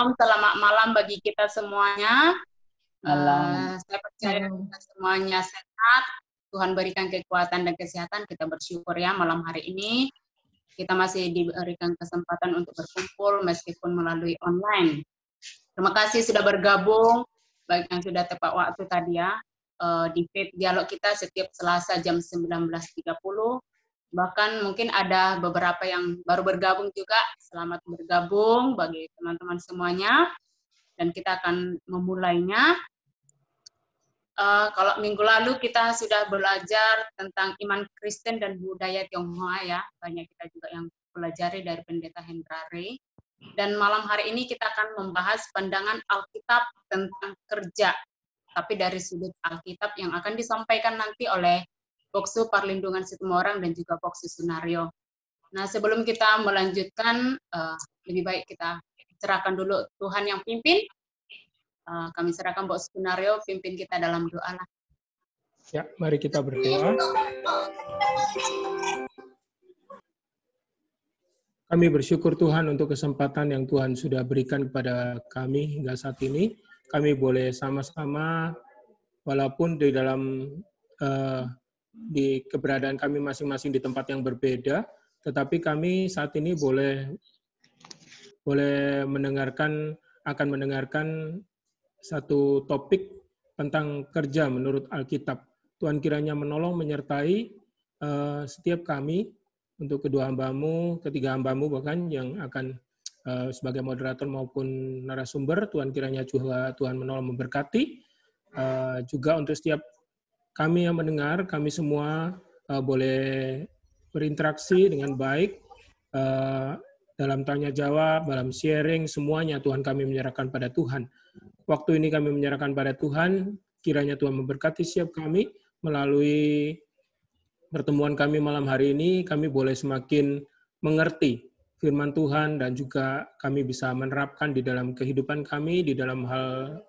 Shalom, selamat malam bagi kita semuanya. Malam. Saya percaya kita semuanya sehat. Tuhan berikan kekuatan dan kesehatan. Kita bersyukur ya malam hari ini. Kita masih diberikan kesempatan untuk berkumpul meskipun melalui online. Terima kasih sudah bergabung, baik yang sudah tepat waktu tadi ya, di feed dialog kita setiap Selasa jam 19.30. Bahkan mungkin ada beberapa yang baru bergabung juga. Selamat bergabung bagi teman-teman semuanya. Dan kita akan memulainya. Kalau minggu lalu kita sudah belajar tentang iman Kristen dan budaya Tionghoa ya. Banyak kita juga yang pelajari dari Pendeta Hendrare. Dan malam hari ini kita akan membahas pandangan Alkitab tentang kerja. Tapi dari sudut Alkitab yang akan disampaikan nanti oleh Boksu Parlindungan Situmorang dan juga Boksu Sunario. Nah, sebelum kita melanjutkan, lebih baik kita serahkan dulu Tuhan yang pimpin. Kami serahkan Boksu Sunario, pimpin kita dalam doa. Ya, mari kita berdoa. Kami bersyukur Tuhan untuk kesempatan yang Tuhan sudah berikan kepada kami hingga saat ini. Kami boleh sama-sama, walaupun di dalam di keberadaan kami masing-masing di tempat yang berbeda, tetapi kami saat ini boleh akan mendengarkan satu topik tentang kerja menurut Alkitab. Tuhan kiranya menolong menyertai setiap kami untuk ketiga hambamu bahkan yang akan sebagai moderator maupun narasumber. Tuhan kiranya juga Tuhan menolong memberkati. Juga untuk setiap kami yang mendengar, kami semua boleh berinteraksi dengan baik dalam tanya jawab, dalam sharing, semuanya Tuhan kami menyerahkan pada Tuhan. Waktu ini kami menyerahkan pada Tuhan, kiranya Tuhan memberkati setiap kami melalui pertemuan kami malam hari ini. Kami boleh semakin mengerti firman Tuhan dan juga kami bisa menerapkan di dalam kehidupan kami, di dalam hal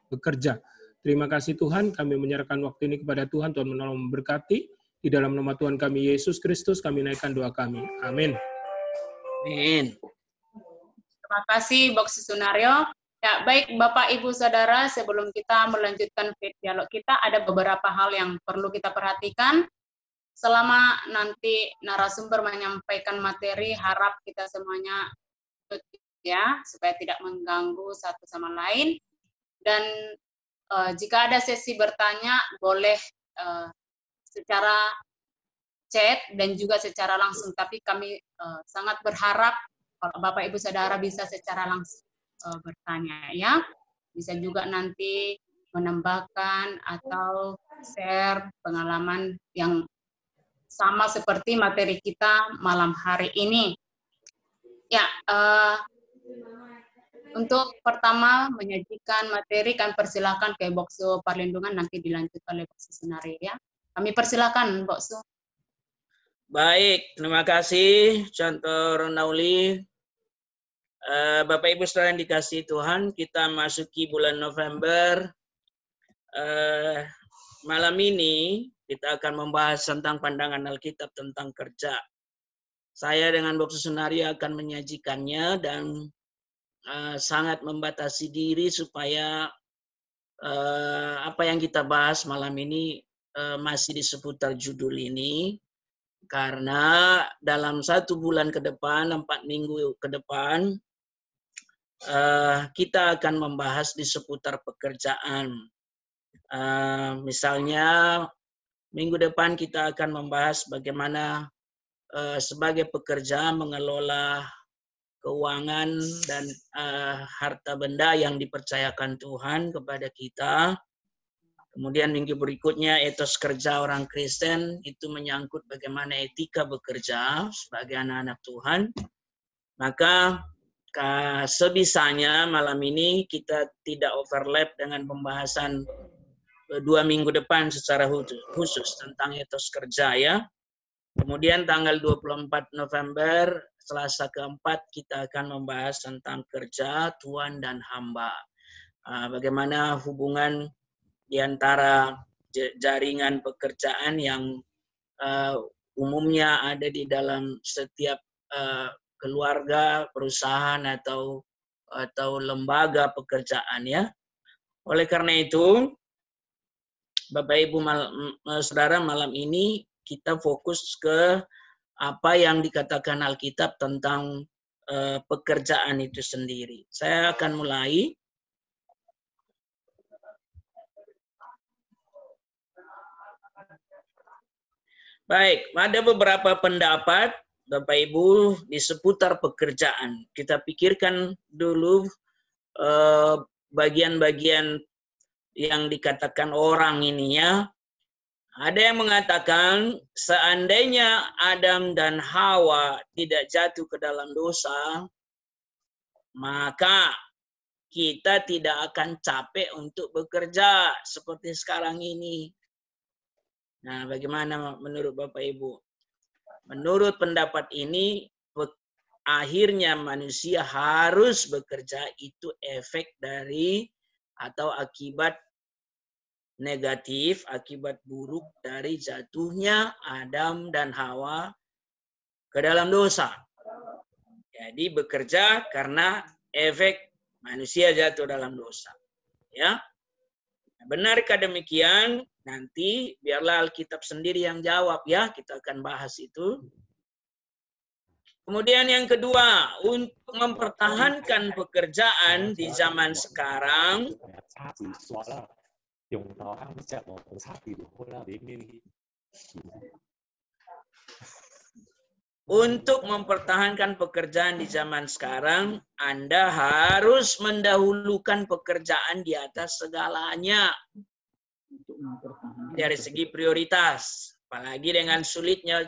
bekerja. Terima kasih Tuhan, kami menyerahkan waktu ini kepada Tuhan. Tuhan menolong memberkati. Di dalam nama Tuhan kami Yesus Kristus, kami naikkan doa kami. Amin. Amin. Terima kasih Boksu Sunario. Ya, baik Bapak Ibu Saudara, sebelum kita melanjutkan dialog kita, ada beberapa hal yang perlu kita perhatikan. Selama nanti narasumber menyampaikan materi, harap kita semuanya ya, supaya tidak mengganggu satu sama lain. Dan jika ada sesi bertanya, boleh secara chat dan juga secara langsung. Tapi kami sangat berharap kalau Bapak Ibu Saudara bisa secara langsung bertanya ya. Bisa juga nanti menambahkan atau share pengalaman yang sama seperti materi kita malam hari ini. Ya, untuk pertama menyajikan materi, kami persilakan ke Boksu Parlindungan, nanti dilanjutkan oleh Boksu Sunario ya. Kami persilakan Boksu. Baik, terima kasih Cantor Nauli. Bapak Ibu saudara yang dikasihi Tuhan, kita masuki bulan November. Malam ini kita akan membahas tentang pandangan Alkitab tentang kerja. Saya dengan Boksu Sunario akan menyajikannya dan sangat membatasi diri supaya apa yang kita bahas malam ini masih di seputar judul ini, karena dalam 1 bulan ke depan, 4 minggu ke depan, kita akan membahas di seputar pekerjaan. Misalnya minggu depan kita akan membahas bagaimana sebagai pekerja mengelola keuangan dan harta benda yang dipercayakan Tuhan kepada kita. Kemudian minggu berikutnya etos kerja orang Kristen, itu menyangkut bagaimana etika bekerja sebagai anak-anak Tuhan. Maka sebisanya malam ini kita tidak overlap dengan pembahasan 2 minggu depan secara khusus tentang etos kerja ya. Kemudian tanggal 24 November, Selasa keempat, kita akan membahas tentang kerja, tuan, dan hamba. Bagaimana hubungan di antara jaringan pekerjaan yang umumnya ada di dalam setiap keluarga, perusahaan, atau atau lembaga pekerjaan ya. Oleh karena itu, Bapak Ibu Saudara, malam ini kita fokus ke apa yang dikatakan Alkitab tentang pekerjaan itu sendiri. Saya akan mulai. Baik, ada beberapa pendapat Bapak Ibu di seputar pekerjaan. Kita pikirkan dulu bagian-bagian yang dikatakan orang ini ya. Ada yang mengatakan seandainya Adam dan Hawa tidak jatuh ke dalam dosa, maka kita tidak akan capek untuk bekerja seperti sekarang ini. Nah, bagaimana menurut Bapak Ibu? Menurut pendapat ini, akhirnya manusia harus bekerja itu efek dari atau akibat negatif, akibat buruk dari jatuhnya Adam dan Hawa ke dalam dosa. Jadi bekerja karena efek manusia jatuh dalam dosa. Ya, benarkah demikian? Nanti biarlah Alkitab sendiri yang jawab ya. Kita akan bahas itu. Kemudian yang kedua, untuk mempertahankan pekerjaan di zaman sekarang, untuk mempertahankan pekerjaan di zaman sekarang, Anda harus mendahulukan pekerjaan di atas segalanya. Dari segi prioritas, apalagi dengan sulitnya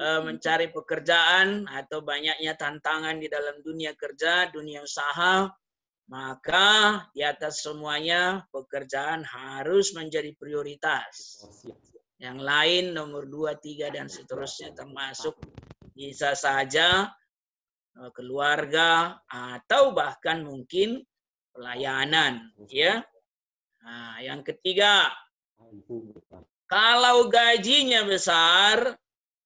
mencari pekerjaan atau banyaknya tantangan di dalam dunia kerja, dunia usaha, maka di atas semuanya pekerjaan harus menjadi prioritas. Yang lain nomor 2, 3 dan seterusnya termasuk bisa saja keluarga atau bahkan mungkin pelayanan, ya. Nah, yang ketiga, kalau gajinya besar,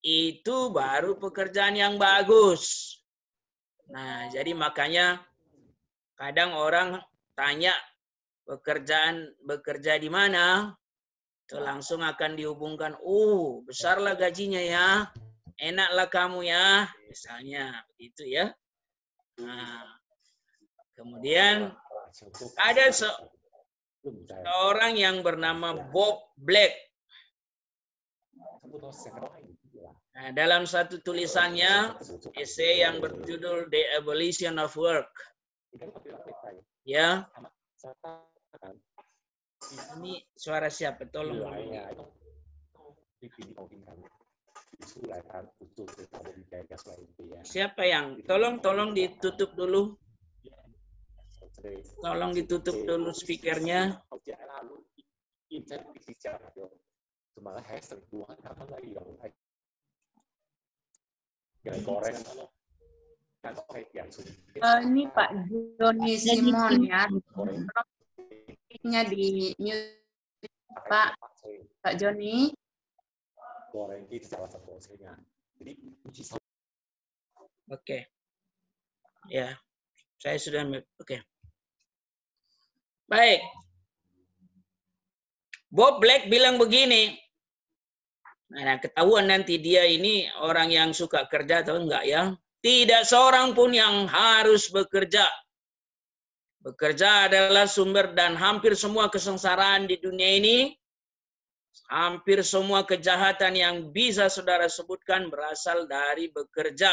itu baru pekerjaan yang bagus. Nah, jadi makanya kadang orang tanya bekerja di mana, itu langsung akan dihubungkan, besarlah gajinya ya, enaklah kamu ya, misalnya begitu ya. Nah, kemudian ada seorang yang bernama Bob Black. Nah, dalam satu tulisannya, esai yang berjudul The Abolition of Work. Ya. Ini suara siapa? Tolong. Siapa yang? Tolong ditutup dulu. Tolong ditutup dulu speakernya. Ini Pak Joni Simon ya. Nya di mute Pak Joni. Oke. Ya. Saya sudah oke. Baik. Bob Black bilang begini. Nah, ketahuan nanti dia ini orang yang suka kerja atau enggak ya. Tidak seorang pun yang harus bekerja. Bekerja adalah sumber dan hampir semua kesengsaraan di dunia ini, hampir semua kejahatan yang bisa saudara sebutkan berasal dari bekerja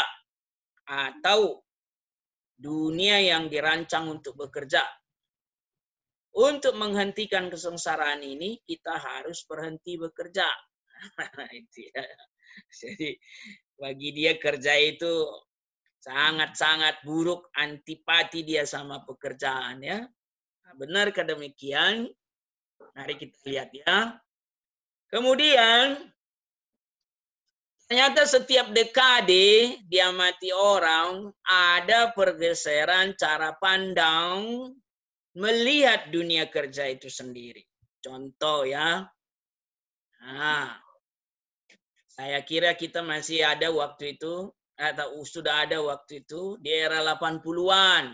atau dunia yang dirancang untuk bekerja. Untuk menghentikan kesengsaraan ini, kita harus berhenti bekerja. Jadi bagi dia kerja itu sangat-sangat buruk, antipati dia sama pekerjaan ya. Nah, benarkah demikian? Mari kita lihat ya. Kemudian ternyata setiap dekade diamati orang ada pergeseran cara pandang melihat dunia kerja itu sendiri. Contoh ya. Nah, saya kira kita masih ada waktu itu, atau sudah ada waktu itu, di era 80-an.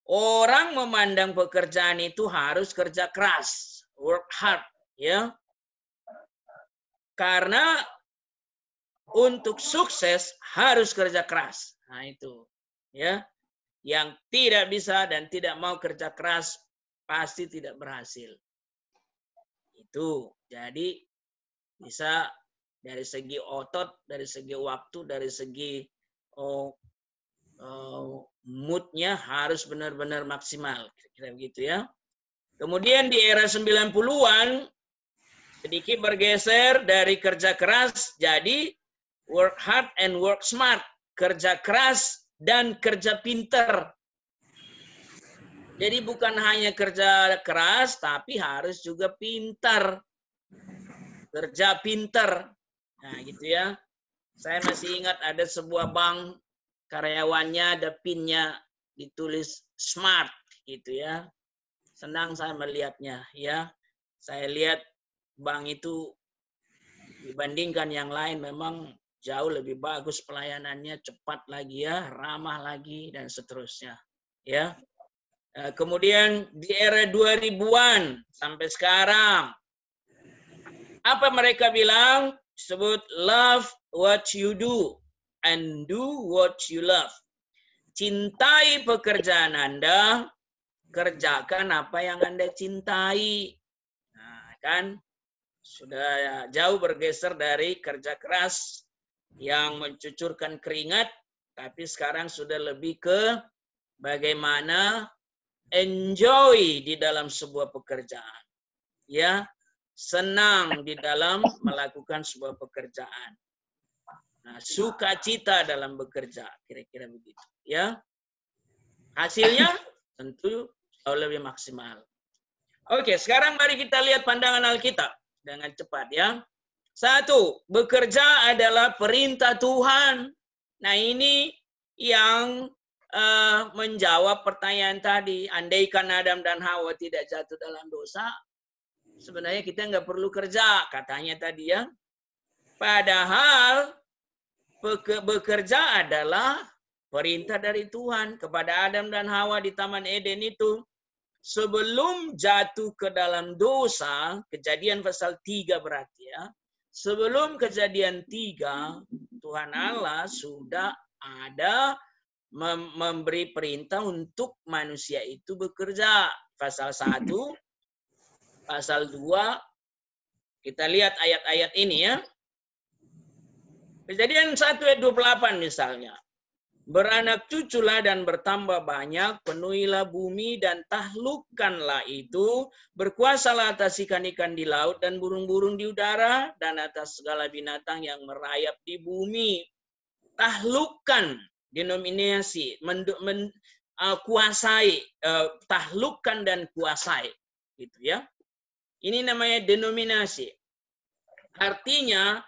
orang memandang pekerjaan itu harus kerja keras, work hard, ya. Karena untuk sukses harus kerja keras. Nah itu, ya. Yang tidak bisa dan tidak mau kerja keras pasti tidak berhasil. Itu. Jadi bisa dari segi otot, dari segi waktu, dari segi moodnya harus benar-benar maksimal. Kira-kira begitu ya. Kemudian di era 90-an sedikit bergeser dari kerja keras jadi work hard and work smart. Kerja keras dan kerja pinter. Jadi bukan hanya kerja keras, tapi harus juga pintar. Kerja pinter. Nah gitu ya. Saya masih ingat ada sebuah bank, karyawannya ada pinnya ditulis smart gitu ya. Senang saya melihatnya ya. Saya lihat bank itu dibandingkan yang lain memang jauh lebih bagus pelayanannya, cepat lagi ya, ramah lagi dan seterusnya ya. Kemudian di era 2000-an sampai sekarang apa mereka bilang? Sebut love what you do and do what you love. Cintai pekerjaan Anda, kerjakan apa yang Anda cintai. Nah, kan sudah jauh bergeser dari kerja keras yang mencucurkan keringat, tapi sekarang sudah lebih ke bagaimana enjoy di dalam sebuah pekerjaan. Ya, senang di dalam melakukan sebuah pekerjaan. Nah, sukacita dalam bekerja, kira-kira begitu, ya. Hasilnya tentu jauh lebih maksimal. Oke, sekarang mari kita lihat pandangan Alkitab dengan cepat ya. 1, bekerja adalah perintah Tuhan. Nah, ini yang menjawab pertanyaan tadi. Andaikan Adam dan Hawa tidak jatuh dalam dosa, sebenarnya kita nggak perlu kerja, katanya tadi ya. Padahal bekerja adalah perintah dari Tuhan kepada Adam dan Hawa di Taman Eden itu. Sebelum jatuh ke dalam dosa, Kejadian pasal 3 berarti ya. Sebelum Kejadian 3, Tuhan Allah sudah ada memberi perintah untuk manusia itu bekerja. Pasal 1, pasal 2, kita lihat ayat-ayat ini ya. Kejadian 1 ayat 28 misalnya. Beranak cuculah dan bertambah banyak, penuhilah bumi dan taklukkanlah itu, berkuasalah atas ikan-ikan di laut dan burung-burung di udara, dan atas segala binatang yang merayap di bumi. Taklukkan, denominasi, kuasai, taklukkan dan kuasai. Gitu ya. Ini namanya denominasi. Artinya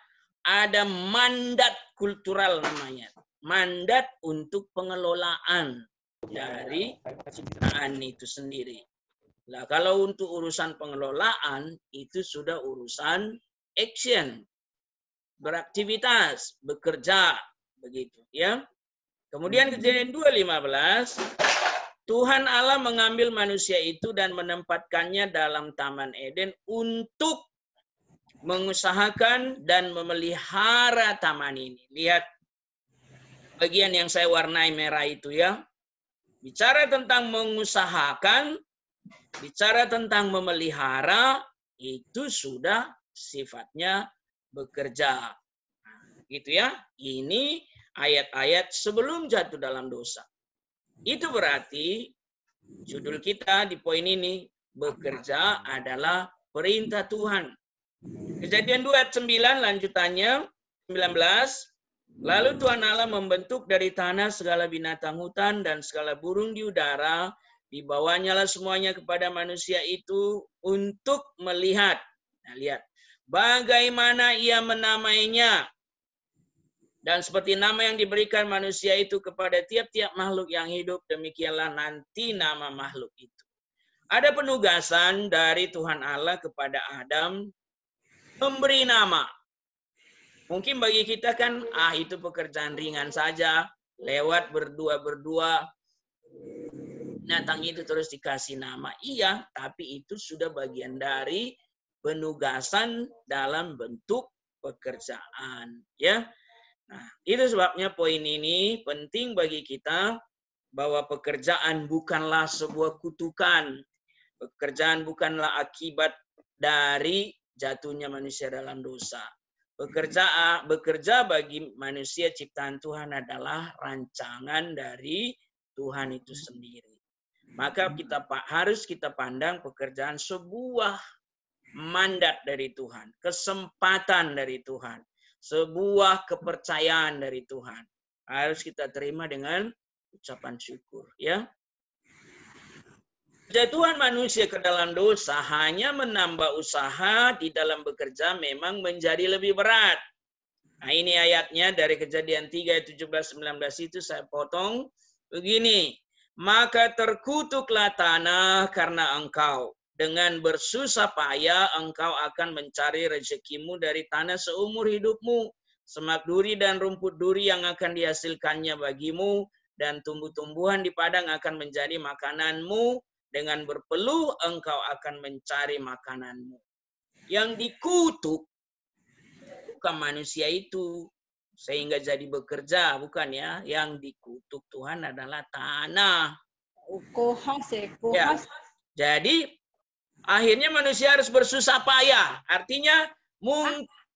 ada mandat kultural namanya. Mandat untuk pengelolaan dari ciptaan itu sendiri. Nah, kalau untuk urusan pengelolaan itu sudah urusan action, beraktivitas, bekerja, begitu ya. Kemudian Kejadian 2:15, Tuhan Allah mengambil manusia itu dan menempatkannya dalam Taman Eden untuk mengusahakan dan memelihara taman ini. Lihat bagian yang saya warnai merah itu ya. Bicara tentang mengusahakan, bicara tentang memelihara, itu sudah sifatnya bekerja. Gitu ya. Ini ayat-ayat sebelum jatuh dalam dosa. Itu berarti judul kita di poin ini, bekerja adalah perintah Tuhan. Kejadian 2 ayat 9 lanjutannya, 19. Lalu Tuhan Allah membentuk dari tanah segala binatang hutan dan segala burung di udara, dibawanya lah semuanya kepada manusia itu untuk melihat. Nah, lihat bagaimana ia menamainya. Dan seperti nama yang diberikan manusia itu kepada tiap-tiap makhluk yang hidup, demikianlah nanti nama makhluk itu. Ada penugasan dari Tuhan Allah kepada Adam memberi nama. Mungkin bagi kita kan, itu pekerjaan ringan saja, lewat berdua-berdua, binatang itu terus dikasih nama. Iya, tapi itu sudah bagian dari penugasan dalam bentuk pekerjaan. Ya, nah itu sebabnya poin ini penting bagi kita, bahwa pekerjaan bukanlah sebuah kutukan. Pekerjaan bukanlah akibat dari jatuhnya manusia dalam dosa. Bekerja bagi manusia ciptaan Tuhan adalah rancangan dari Tuhan itu sendiri. Maka harus kita pandang pekerjaan sebuah mandat dari Tuhan, kesempatan dari Tuhan, sebuah kepercayaan dari Tuhan. Harus kita terima dengan ucapan syukur, ya. Jatuhan manusia ke dalam dosa hanya menambah usaha di dalam bekerja memang menjadi lebih berat. Nah, ini ayatnya dari Kejadian 3 ayat 17-19 itu saya potong begini. Maka terkutuklah tanah karena engkau. Dengan bersusah payah engkau akan mencari rezekimu dari tanah seumur hidupmu. Semak duri dan rumput duri yang akan dihasilkannya bagimu, dan tumbuh-tumbuhan di padang akan menjadi makananmu. Dengan berpeluh engkau akan mencari makananmu. Yang dikutuk bukan manusia itu sehingga jadi bekerja, bukan ya. Yang dikutuk Tuhan adalah tanah. Ya. Jadi akhirnya manusia harus bersusah payah. Artinya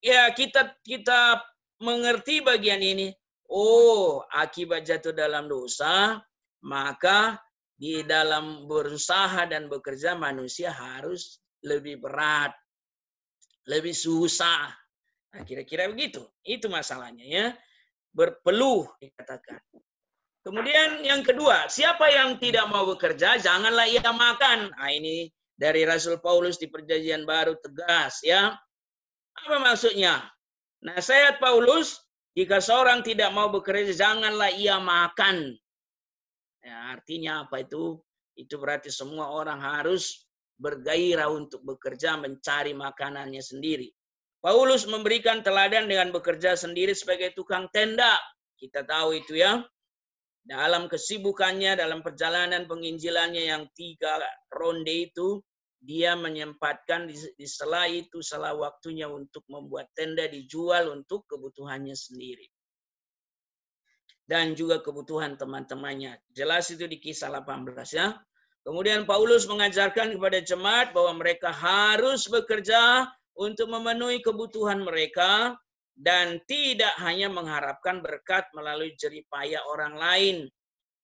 ya kita mengerti bagian ini. Oh, akibat jatuh dalam dosa, maka di dalam berusaha dan bekerja manusia harus lebih berat, lebih susah. Nah, kira-kira begitu. Itu masalahnya, ya. Berpeluh dikatakan. Kemudian yang kedua, siapa yang tidak mau bekerja, janganlah ia makan. Nah, ini dari Rasul Paulus di Perjanjian Baru tegas, ya. Apa maksudnya? Nasihat Paulus, jika seorang tidak mau bekerja, janganlah ia makan. Ya, artinya apa itu? Itu berarti semua orang harus bergairah untuk bekerja mencari makanannya sendiri. Paulus memberikan teladan dengan bekerja sendiri sebagai tukang tenda. Kita tahu itu, ya. Dalam kesibukannya, dalam perjalanan penginjilannya yang 3 ronde itu, dia menyempatkan di sela itu, sela waktunya untuk membuat tenda dijual untuk kebutuhannya sendiri. Dan juga kebutuhan teman-temannya. Jelas itu di Kisah 18, ya. Kemudian Paulus mengajarkan kepada jemaat bahwa mereka harus bekerja untuk memenuhi kebutuhan mereka dan tidak hanya mengharapkan berkat melalui jerih payah orang lain.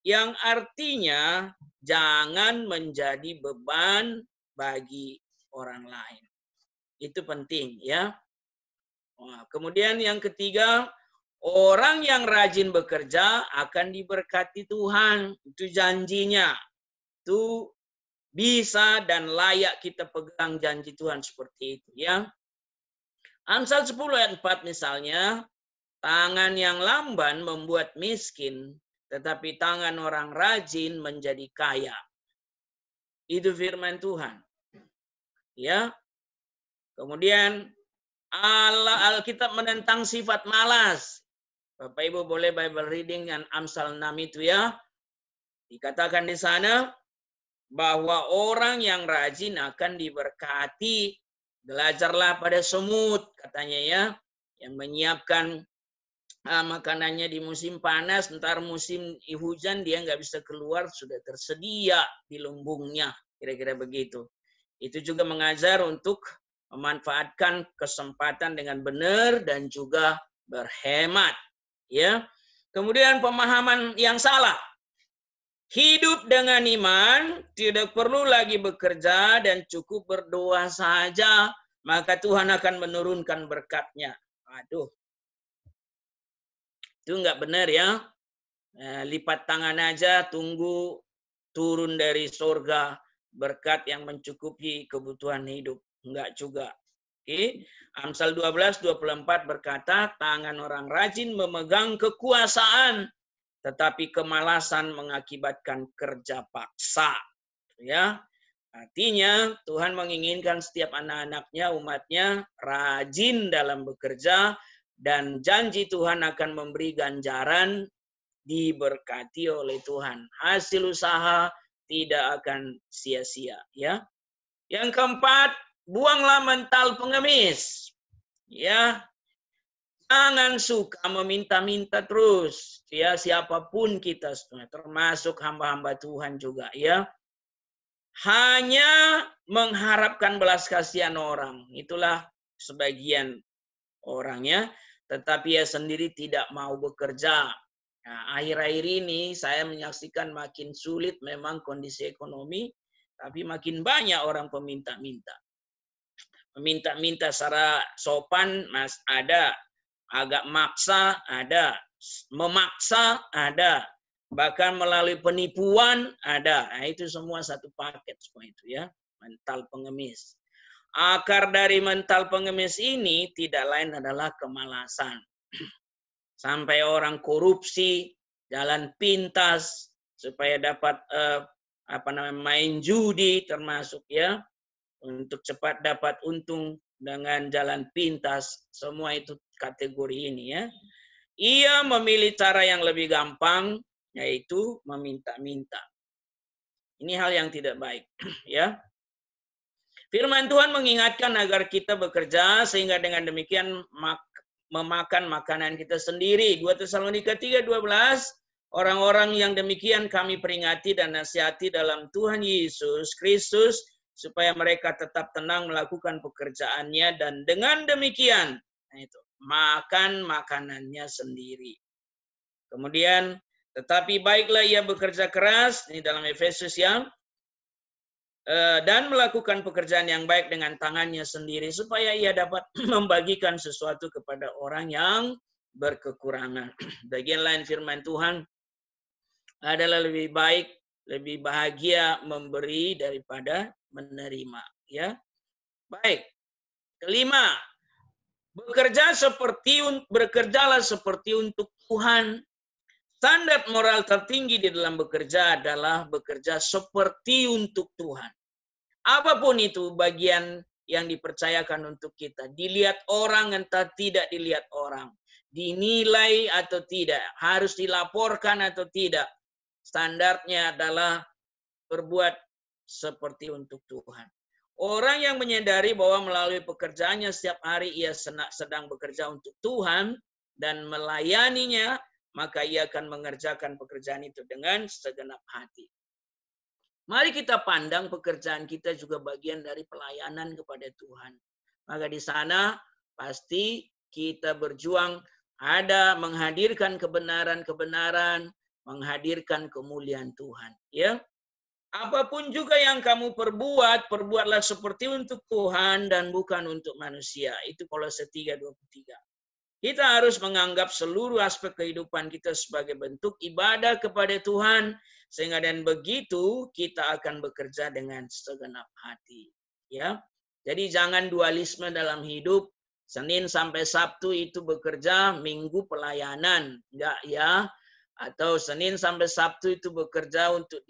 Yang artinya jangan menjadi beban bagi orang lain. Itu penting, ya. Nah, kemudian yang ketiga, orang yang rajin bekerja akan diberkati Tuhan. Itu janjinya. Itu bisa dan layak kita pegang janji Tuhan seperti itu, ya. Amsal 10 ayat 4 misalnya, tangan yang lamban membuat miskin, tetapi tangan orang rajin menjadi kaya. Itu firman Tuhan. Ya. Kemudian Alkitab menentang sifat malas. Bapak Ibu boleh Bible reading dengan Amsal 6 itu, ya. Dikatakan di sana bahwa orang yang rajin akan diberkati. Belajarlah pada semut, katanya, ya, yang menyiapkan makanannya di musim panas, ntar musim hujan dia nggak bisa keluar, sudah tersedia di lumbungnya, kira-kira begitu. Itu juga mengajar untuk memanfaatkan kesempatan dengan benar dan juga berhemat, ya. Kemudian pemahaman yang salah. Hidup dengan iman, tidak perlu lagi bekerja dan cukup berdoa saja, maka Tuhan akan menurunkan berkat-Nya. Aduh, itu nggak benar, ya. Lipat tangan aja, tunggu turun dari surga berkat yang mencukupi kebutuhan hidup. Enggak juga. Oke. Amsal 12:24 berkata, tangan orang rajin memegang kekuasaan, tetapi kemalasan mengakibatkan kerja paksa. Ya, artinya Tuhan menginginkan setiap anak-anaknya, umatnya rajin dalam bekerja, dan janji Tuhan akan memberi ganjaran, diberkati oleh Tuhan. Hasil usaha tidak akan sia-sia, ya. Yang keempat, buanglah mental pengemis. Ya, jangan suka meminta-minta terus. Ya, siapapun kita, termasuk hamba-hamba Tuhan juga, ya. Hanya mengharapkan belas kasihan orang. Itulah sebagian orangnya, tetapi ia sendiri tidak mau bekerja. Nah, akhir-akhir ini saya menyaksikan makin sulit memang kondisi ekonomi, tapi makin banyak orang peminta-minta. Meminta-minta secara sopan, Mas, ada. Agak maksa, ada. Memaksa, ada. Bahkan melalui penipuan, ada. Nah, itu semua satu paket semua itu, ya. Mental pengemis. Akar dari mental pengemis ini tidak lain adalah kemalasan. Sampai orang korupsi, jalan pintas supaya dapat main judi termasuk, ya. Untuk cepat dapat untung dengan jalan pintas, semua itu kategori ini, ya. Ia memilih cara yang lebih gampang, yaitu meminta-minta. Ini hal yang tidak baik, ya. Firman Tuhan mengingatkan agar kita bekerja sehingga dengan demikian memakan makanan kita sendiri. 2 Tesalonika 3:12, orang-orang yang demikian kami peringati dan nasihati dalam Tuhan Yesus Kristus supaya mereka tetap tenang melakukan pekerjaannya dan dengan demikian makan makanannya sendiri. Kemudian, tetapi baiklah ia bekerja keras, ini dalam Efesus, ya, dan melakukan pekerjaan yang baik dengan tangannya sendiri supaya ia dapat membagikan sesuatu kepada orang yang berkekurangan. Bagian lain firman Tuhan adalah lebih baik, lebih bahagia memberi daripada menerima, ya. Baik. Kelima, bekerjalah seperti untuk Tuhan. Standar moral tertinggi di dalam bekerja adalah bekerja seperti untuk Tuhan. Apapun itu bagian yang dipercayakan untuk kita, dilihat orang entah tidak dilihat orang, dinilai atau tidak, harus dilaporkan atau tidak, standarnya adalah berbuat seperti untuk Tuhan. Orang yang menyadari bahwa melalui pekerjaannya setiap hari ia sedang bekerja untuk Tuhan dan melayaninya, maka ia akan mengerjakan pekerjaan itu dengan segenap hati. Mari kita pandang pekerjaan kita juga bagian dari pelayanan kepada Tuhan. Maka di sana pasti kita berjuang ada menghadirkan kebenaran-kebenaran, menghadirkan kemuliaan Tuhan, ya. Apapun juga yang kamu perbuat, perbuatlah seperti untuk Tuhan dan bukan untuk manusia. Itu Kolose 3:23. Kita harus menganggap seluruh aspek kehidupan kita sebagai bentuk ibadah kepada Tuhan, sehingga dan begitu kita akan bekerja dengan segenap hati, ya. Jadi jangan dualisme dalam hidup. Senin sampai Sabtu itu bekerja, Minggu pelayanan, enggak, ya. Atau Senin sampai Sabtu itu bekerja untuk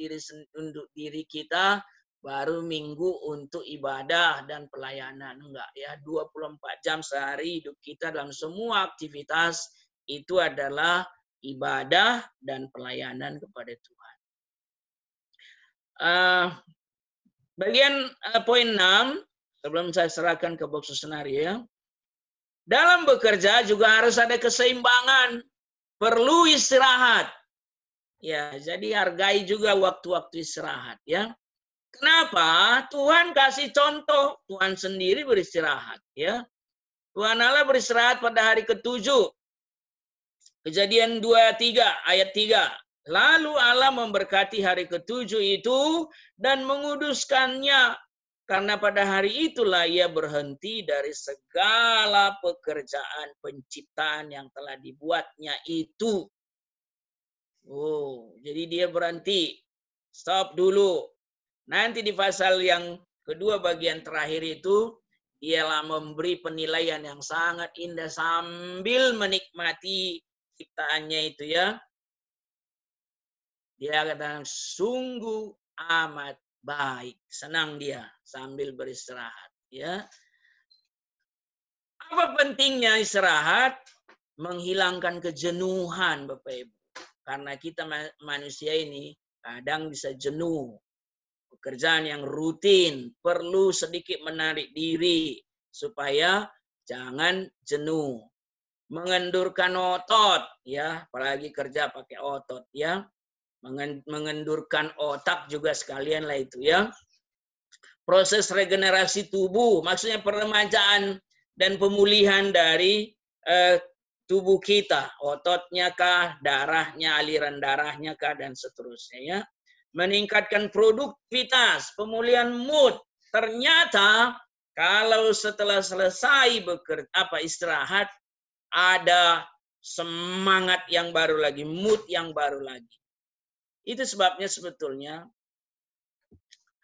diri kita, baru Minggu untuk ibadah dan pelayanan. Enggak, ya. 24 jam sehari hidup kita dalam semua aktivitas itu adalah ibadah dan pelayanan kepada Tuhan. Bagian poin 6, sebelum saya serahkan ke box senario, ya. Dalam bekerja juga harus ada keseimbangan. Perlu istirahat. Ya, jadi hargai juga waktu-waktu istirahat, ya. Kenapa? Tuhan kasih contoh, Tuhan sendiri beristirahat, ya. Tuhan Allah beristirahat pada hari ke-7. Kejadian 2:3 ayat 3. Lalu Allah memberkati hari ke-7 itu dan menguduskannya, karena pada hari itulah ia berhenti dari segala pekerjaan penciptaan yang telah dibuatnya itu. Oh, jadi dia berhenti. Stop dulu. Nanti di pasal yang kedua bagian terakhir itu, ialah memberi penilaian yang sangat indah sambil menikmati ciptaannya itu, ya. Dia katakan sungguh amat baik, senang dia sambil beristirahat, ya. Apa pentingnya istirahat? Menghilangkan kejenuhan, Bapak Ibu. Karena kita manusia ini kadang bisa jenuh, pekerjaan yang rutin, perlu sedikit menarik diri supaya jangan jenuh. Mengendurkan otot, ya, apalagi kerja pakai otot, ya. Mengendurkan otak juga sekalian lah itu, ya. Proses regenerasi tubuh, maksudnya peremajaan dan pemulihan dari tubuh kita, ototnya kah, darahnya, aliran darahnya kah, dan seterusnya, ya. Meningkatkan produktivitas, pemulihan mood. Ternyata kalau setelah selesai istirahat, ada semangat yang baru lagi, mood yang baru lagi. Itu sebabnya sebetulnya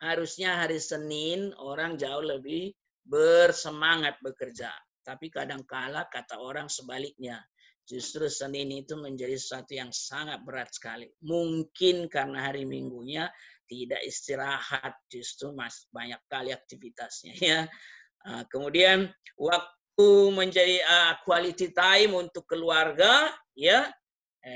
harusnya hari Senin orang jauh lebih bersemangat bekerja. Tapi kadang-kala kata orang sebaliknya. Justru Senin itu menjadi sesuatu yang sangat berat sekali. Mungkin karena hari Minggunya tidak istirahat, justru banyak kali aktivitasnya, ya. Kemudian waktu menjadi quality time untuk keluarga, ya,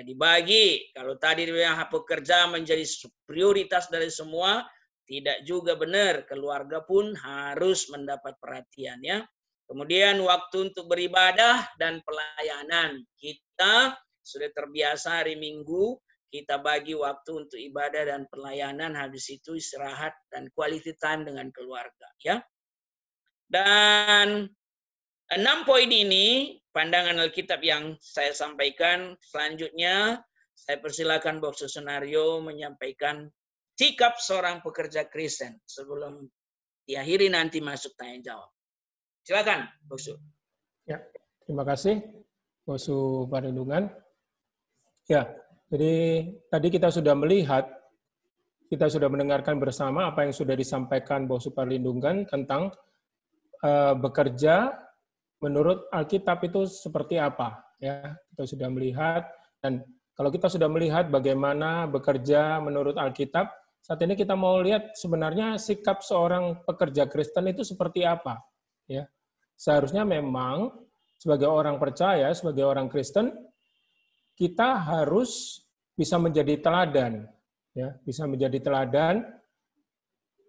dibagi. Kalau tadi pekerja menjadi prioritas dari semua, tidak juga benar. Keluarga pun harus mendapat perhatian, ya. Kemudian waktu untuk beribadah dan pelayanan. Kita sudah terbiasa hari Minggu, kita bagi waktu untuk ibadah dan pelayanan, habis itu istirahat dan quality time dengan keluarga, ya. Dan 6 poin ini, pandangan Alkitab yang saya sampaikan. Selanjutnya, saya persilakan Bok Sunario menyampaikan sikap seorang pekerja Kristen sebelum diakhiri nanti masuk tanya jawab. Silakan, Bok Su. Ya, terima kasih, Bok Su Parlindungan. Ya, jadi tadi kita sudah melihat, kita sudah mendengarkan bersama apa yang sudah disampaikan Bok Su Parlindungan tentang bekerja menurut Alkitab itu seperti apa, ya. Kita sudah melihat, dan kalau kita sudah melihat bagaimana bekerja menurut Alkitab, saat ini kita mau lihat sebenarnya sikap seorang pekerja Kristen itu seperti apa, ya. Seharusnya memang sebagai orang percaya, sebagai orang Kristen, kita harus bisa menjadi teladan, ya, bisa menjadi teladan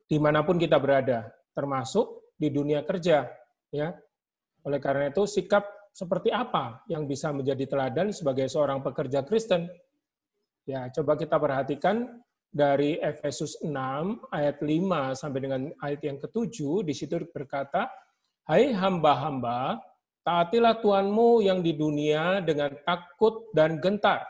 dimanapun kita berada, termasuk di dunia kerja, ya. Oleh karena itu, sikap seperti apa yang bisa menjadi teladan sebagai seorang pekerja Kristen? Ya, coba kita perhatikan dari Efesus 6 ayat 5 sampai dengan ayat yang ke-7, di situ berkata, "Hai hamba-hamba, taatilah Tuhanmu yang di dunia dengan takut dan gentar,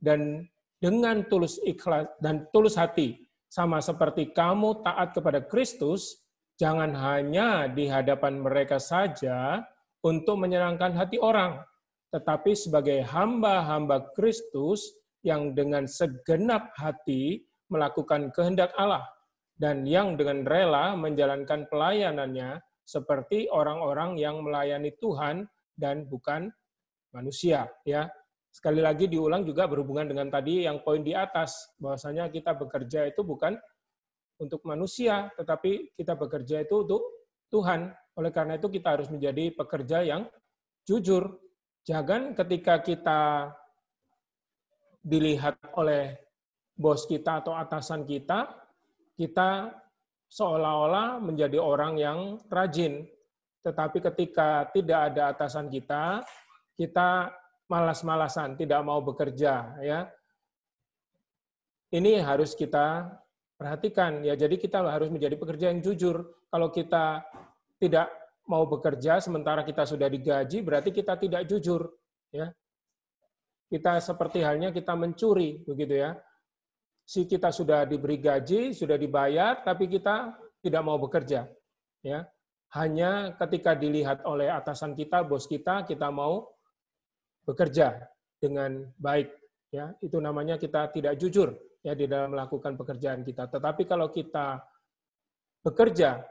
dan dengan tulus ikhlas dan tulus hati, sama seperti kamu taat kepada Kristus, jangan hanya di hadapan mereka saja untuk menyenangkan hati orang, tetapi sebagai hamba-hamba Kristus yang dengan segenap hati melakukan kehendak Allah, dan yang dengan rela menjalankan pelayanannya seperti orang-orang yang melayani Tuhan dan bukan manusia, ya. Sekali lagi diulang juga berhubungan dengan tadi yang poin di atas, bahwasanya kita bekerja itu bukan untuk manusia, tetapi kita bekerja itu untuk Tuhan. Oleh karena itu kita harus menjadi pekerja yang jujur. Jangan ketika kita dilihat oleh bos kita atau atasan kita, kita seolah-olah menjadi orang yang rajin. Tetapi ketika tidak ada atasan kita, kita malas-malasan, tidak mau bekerja, ya. Ini harus kita perhatikan, ya. Jadi kita harus menjadi pekerja yang jujur. Kalau kita tidak mau bekerja sementara kita sudah digaji, berarti kita tidak jujur, ya. Kita seperti halnya kita mencuri, begitu ya. Si kita sudah diberi gaji, sudah dibayar, tapi kita tidak mau bekerja, ya. Hanya ketika dilihat oleh atasan kita, bos kita mau bekerja dengan baik, ya. Itu namanya kita tidak jujur, ya, di dalam melakukan pekerjaan kita. Tetapi kalau kita bekerja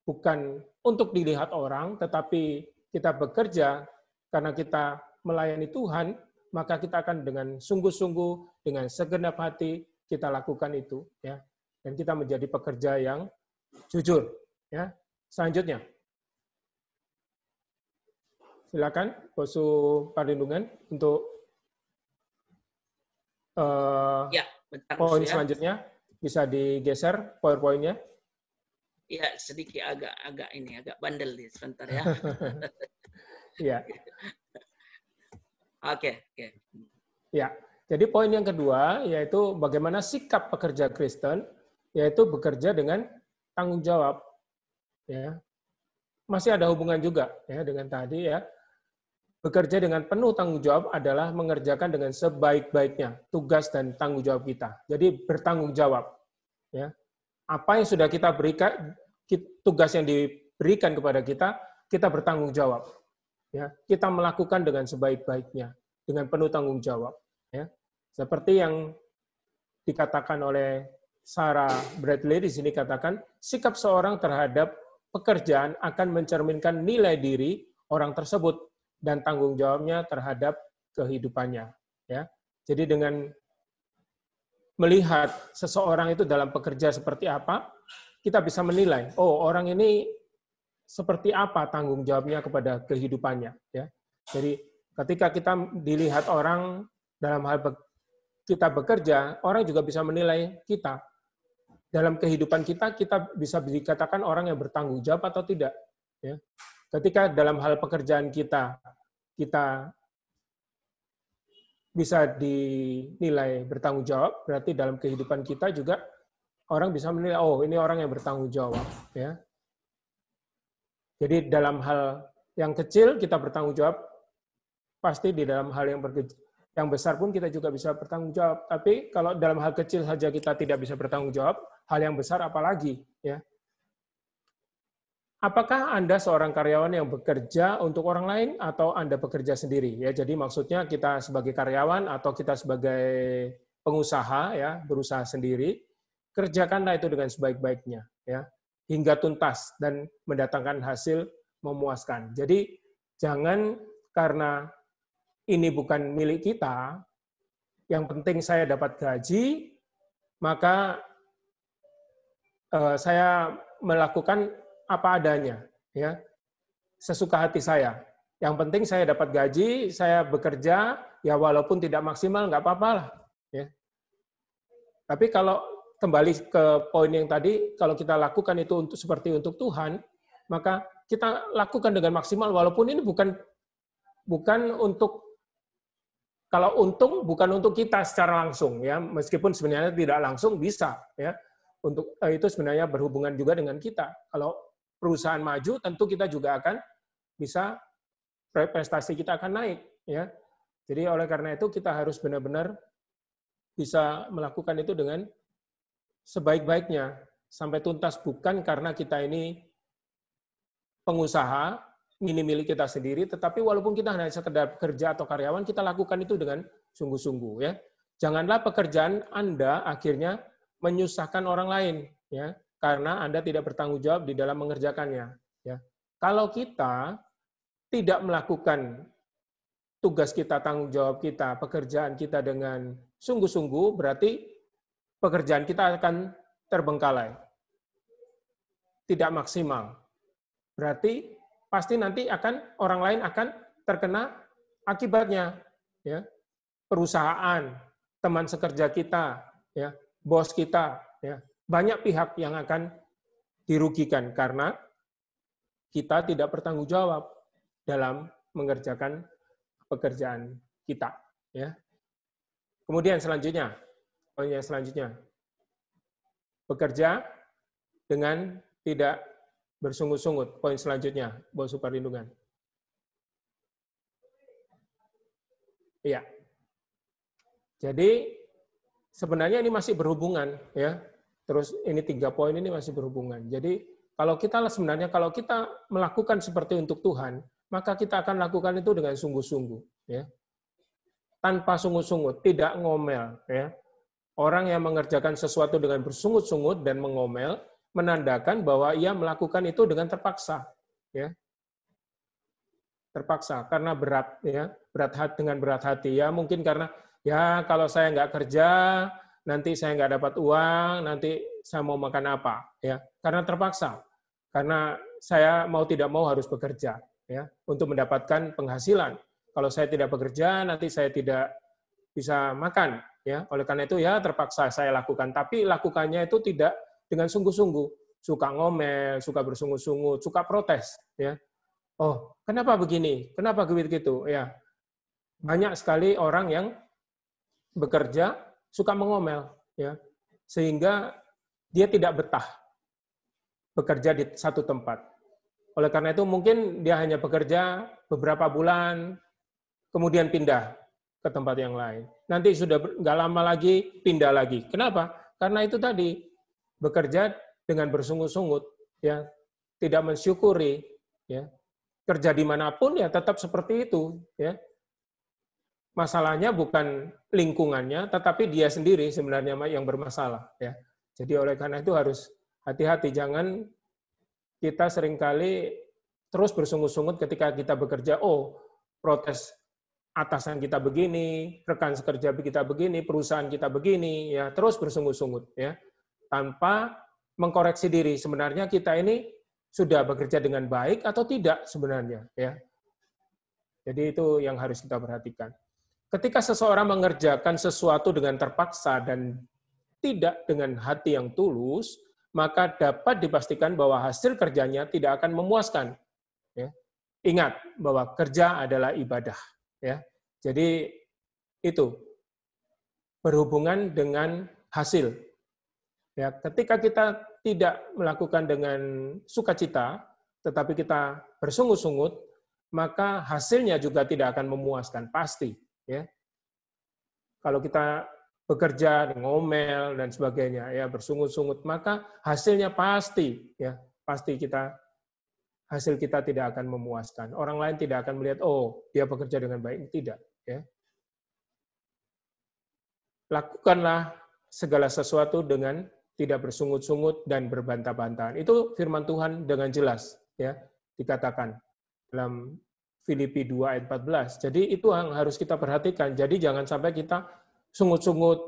bukan untuk dilihat orang, tetapi kita bekerja karena kita melayani Tuhan, maka kita akan dengan sungguh-sungguh, dengan segenap hati kita lakukan itu, ya. Dan kita menjadi pekerja yang jujur, ya. Selanjutnya, silakan Bosu Parlindungan untuk ya, poin ya. selanjutnya. Bisa digeser PowerPoint-nya? Ya, sedikit agak bandel nih, sebentar ya. Iya. Oke. Ya. Jadi poin yang kedua yaitu bagaimana sikap pekerja Kristen, yaitu bekerja dengan tanggung jawab. Ya. Masih ada hubungan juga ya dengan tadi ya. Bekerja dengan penuh tanggung jawab adalah mengerjakan dengan sebaik-baiknya tugas dan tanggung jawab kita. Jadi bertanggung jawab. Ya. Apa yang sudah kita berikan, tugas yang diberikan kepada kita, kita bertanggung jawab. Ya, kita melakukan dengan sebaik-baiknya, dengan penuh tanggung jawab. Ya, seperti yang dikatakan oleh Sarah Bradley di sini katakan, sikap seorang terhadap pekerjaan akan mencerminkan nilai diri orang tersebut dan tanggung jawabnya terhadap kehidupannya. Ya, jadi dengan melihat seseorang itu dalam pekerja seperti apa, kita bisa menilai, oh orang ini seperti apa tanggung jawabnya kepada kehidupannya. Ya. Jadi ketika kita dilihat orang dalam hal kita bekerja, orang juga bisa menilai kita. Dalam kehidupan kita bisa dikatakan orang yang bertanggung jawab atau tidak. Ya. Ketika dalam hal pekerjaan kita bisa dinilai bertanggung jawab, berarti dalam kehidupan kita juga orang bisa menilai, oh ini orang yang bertanggung jawab. Ya. Jadi dalam hal yang kecil kita bertanggung jawab, pasti di dalam hal yang besar pun kita juga bisa bertanggung jawab. Tapi kalau dalam hal kecil saja kita tidak bisa bertanggung jawab, hal yang besar apalagi. Ya. Apakah Anda seorang karyawan yang bekerja untuk orang lain atau Anda bekerja sendiri? Ya, jadi maksudnya kita sebagai karyawan atau kita sebagai pengusaha ya, berusaha sendiri, kerjakanlah itu dengan sebaik-baiknya ya, hingga tuntas dan mendatangkan hasil memuaskan. Jadi jangan karena ini bukan milik kita, yang penting saya dapat gaji, maka saya melakukan apa adanya, ya, sesuka hati saya. Yang penting saya dapat gaji, saya bekerja, ya walaupun tidak maksimal nggak apa-apa lah. Ya. Tapi kalau kembali ke poin yang tadi, kalau kita lakukan itu seperti untuk Tuhan, maka kita lakukan dengan maksimal, walaupun ini bukan untuk, kalau untung bukan untuk kita secara langsung, ya, meskipun sebenarnya tidak langsung bisa, ya. Untuk itu sebenarnya berhubungan juga dengan kita. Kalau perusahaan maju, tentu kita juga akan bisa, prestasi kita akan naik. Ya. Jadi oleh karena itu kita harus benar-benar bisa melakukan itu dengan sebaik-baiknya, sampai tuntas, bukan karena kita ini pengusaha, ini milik kita sendiri, tetapi walaupun kita hanya sekedar kerja atau karyawan, kita lakukan itu dengan sungguh-sungguh. Ya. Janganlah pekerjaan Anda akhirnya menyusahkan orang lain, ya. Karena Anda tidak bertanggung jawab di dalam mengerjakannya. Ya. Kalau kita tidak melakukan tugas kita, tanggung jawab kita, pekerjaan kita dengan sungguh-sungguh, berarti pekerjaan kita akan terbengkalai. Tidak maksimal. Berarti pasti nanti orang lain akan terkena akibatnya. Ya. Perusahaan, teman sekerja kita, ya, bos kita, ya. Banyak pihak yang akan dirugikan karena kita tidak bertanggung jawab dalam mengerjakan pekerjaan kita. Ya. Kemudian selanjutnya, poin yang selanjutnya, bekerja dengan tidak bersungut-sungut. Poin selanjutnya, Bos Superlindungan. Iya. Jadi sebenarnya ini masih berhubungan, ya. Terus ini 3 poin ini masih berhubungan. Jadi kalau kita melakukan seperti untuk Tuhan, maka kita akan lakukan itu dengan sungguh-sungguh, ya. Tanpa sungut-sungut, tidak ngomel, ya. Orang yang mengerjakan sesuatu dengan bersungut-sungut dan mengomel menandakan bahwa ia melakukan itu dengan terpaksa, ya. Terpaksa karena berat, ya. Dengan berat hati, ya. Mungkin karena ya kalau saya nggak kerja, nanti saya nggak dapat uang, nanti saya mau makan apa, ya? Karena terpaksa, karena saya mau tidak mau harus bekerja, ya, untuk mendapatkan penghasilan. Kalau saya tidak bekerja, nanti saya tidak bisa makan, ya. Oleh karena itu ya terpaksa saya lakukan, tapi lakukannya itu tidak dengan sungguh-sungguh, suka ngomel, suka bersungut-sungut, suka protes, ya. Oh, kenapa begini? Kenapa begitu? Ya, banyak sekali orang yang bekerja suka mengomel, ya, sehingga dia tidak betah bekerja di satu tempat. Oleh karena itu mungkin dia hanya bekerja beberapa bulan, kemudian pindah ke tempat yang lain. Nanti sudah nggak lama lagi, pindah lagi. Kenapa? Karena itu tadi, bekerja dengan bersungut-sungut, ya, tidak mensyukuri, ya, kerja dimanapun ya tetap seperti itu, ya. Masalahnya bukan lingkungannya, tetapi dia sendiri sebenarnya yang bermasalah, ya. Jadi oleh karena itu harus hati-hati, jangan kita seringkali terus bersungut-sungut ketika kita bekerja, oh, protes atasan kita begini, rekan sekerja kita begini, perusahaan kita begini, ya, terus bersungut-sungut, ya, tanpa mengkoreksi diri. Sebenarnya kita ini sudah bekerja dengan baik atau tidak sebenarnya, ya. Jadi itu yang harus kita perhatikan. Ketika seseorang mengerjakan sesuatu dengan terpaksa dan tidak dengan hati yang tulus, maka dapat dipastikan bahwa hasil kerjanya tidak akan memuaskan. Ya. Ingat bahwa kerja adalah ibadah. Ya. Jadi itu berhubungan dengan hasil. Ya, ketika kita tidak melakukan dengan sukacita, tetapi kita bersungut-sungut, maka hasilnya juga tidak akan memuaskan, pasti. Ya. Kalau kita bekerja, ngomel dan sebagainya, ya, bersungut-sungut, maka hasilnya pasti, ya, pasti hasil kita tidak akan memuaskan. Orang lain tidak akan melihat, oh, dia bekerja dengan baik, tidak, ya. Lakukanlah segala sesuatu dengan tidak bersungut-sungut dan berbantah-bantahan. Itu firman Tuhan dengan jelas, ya, dikatakan dalam Filipi 2 ayat 14. Jadi itu yang harus kita perhatikan. Jadi jangan sampai kita sungut-sungut,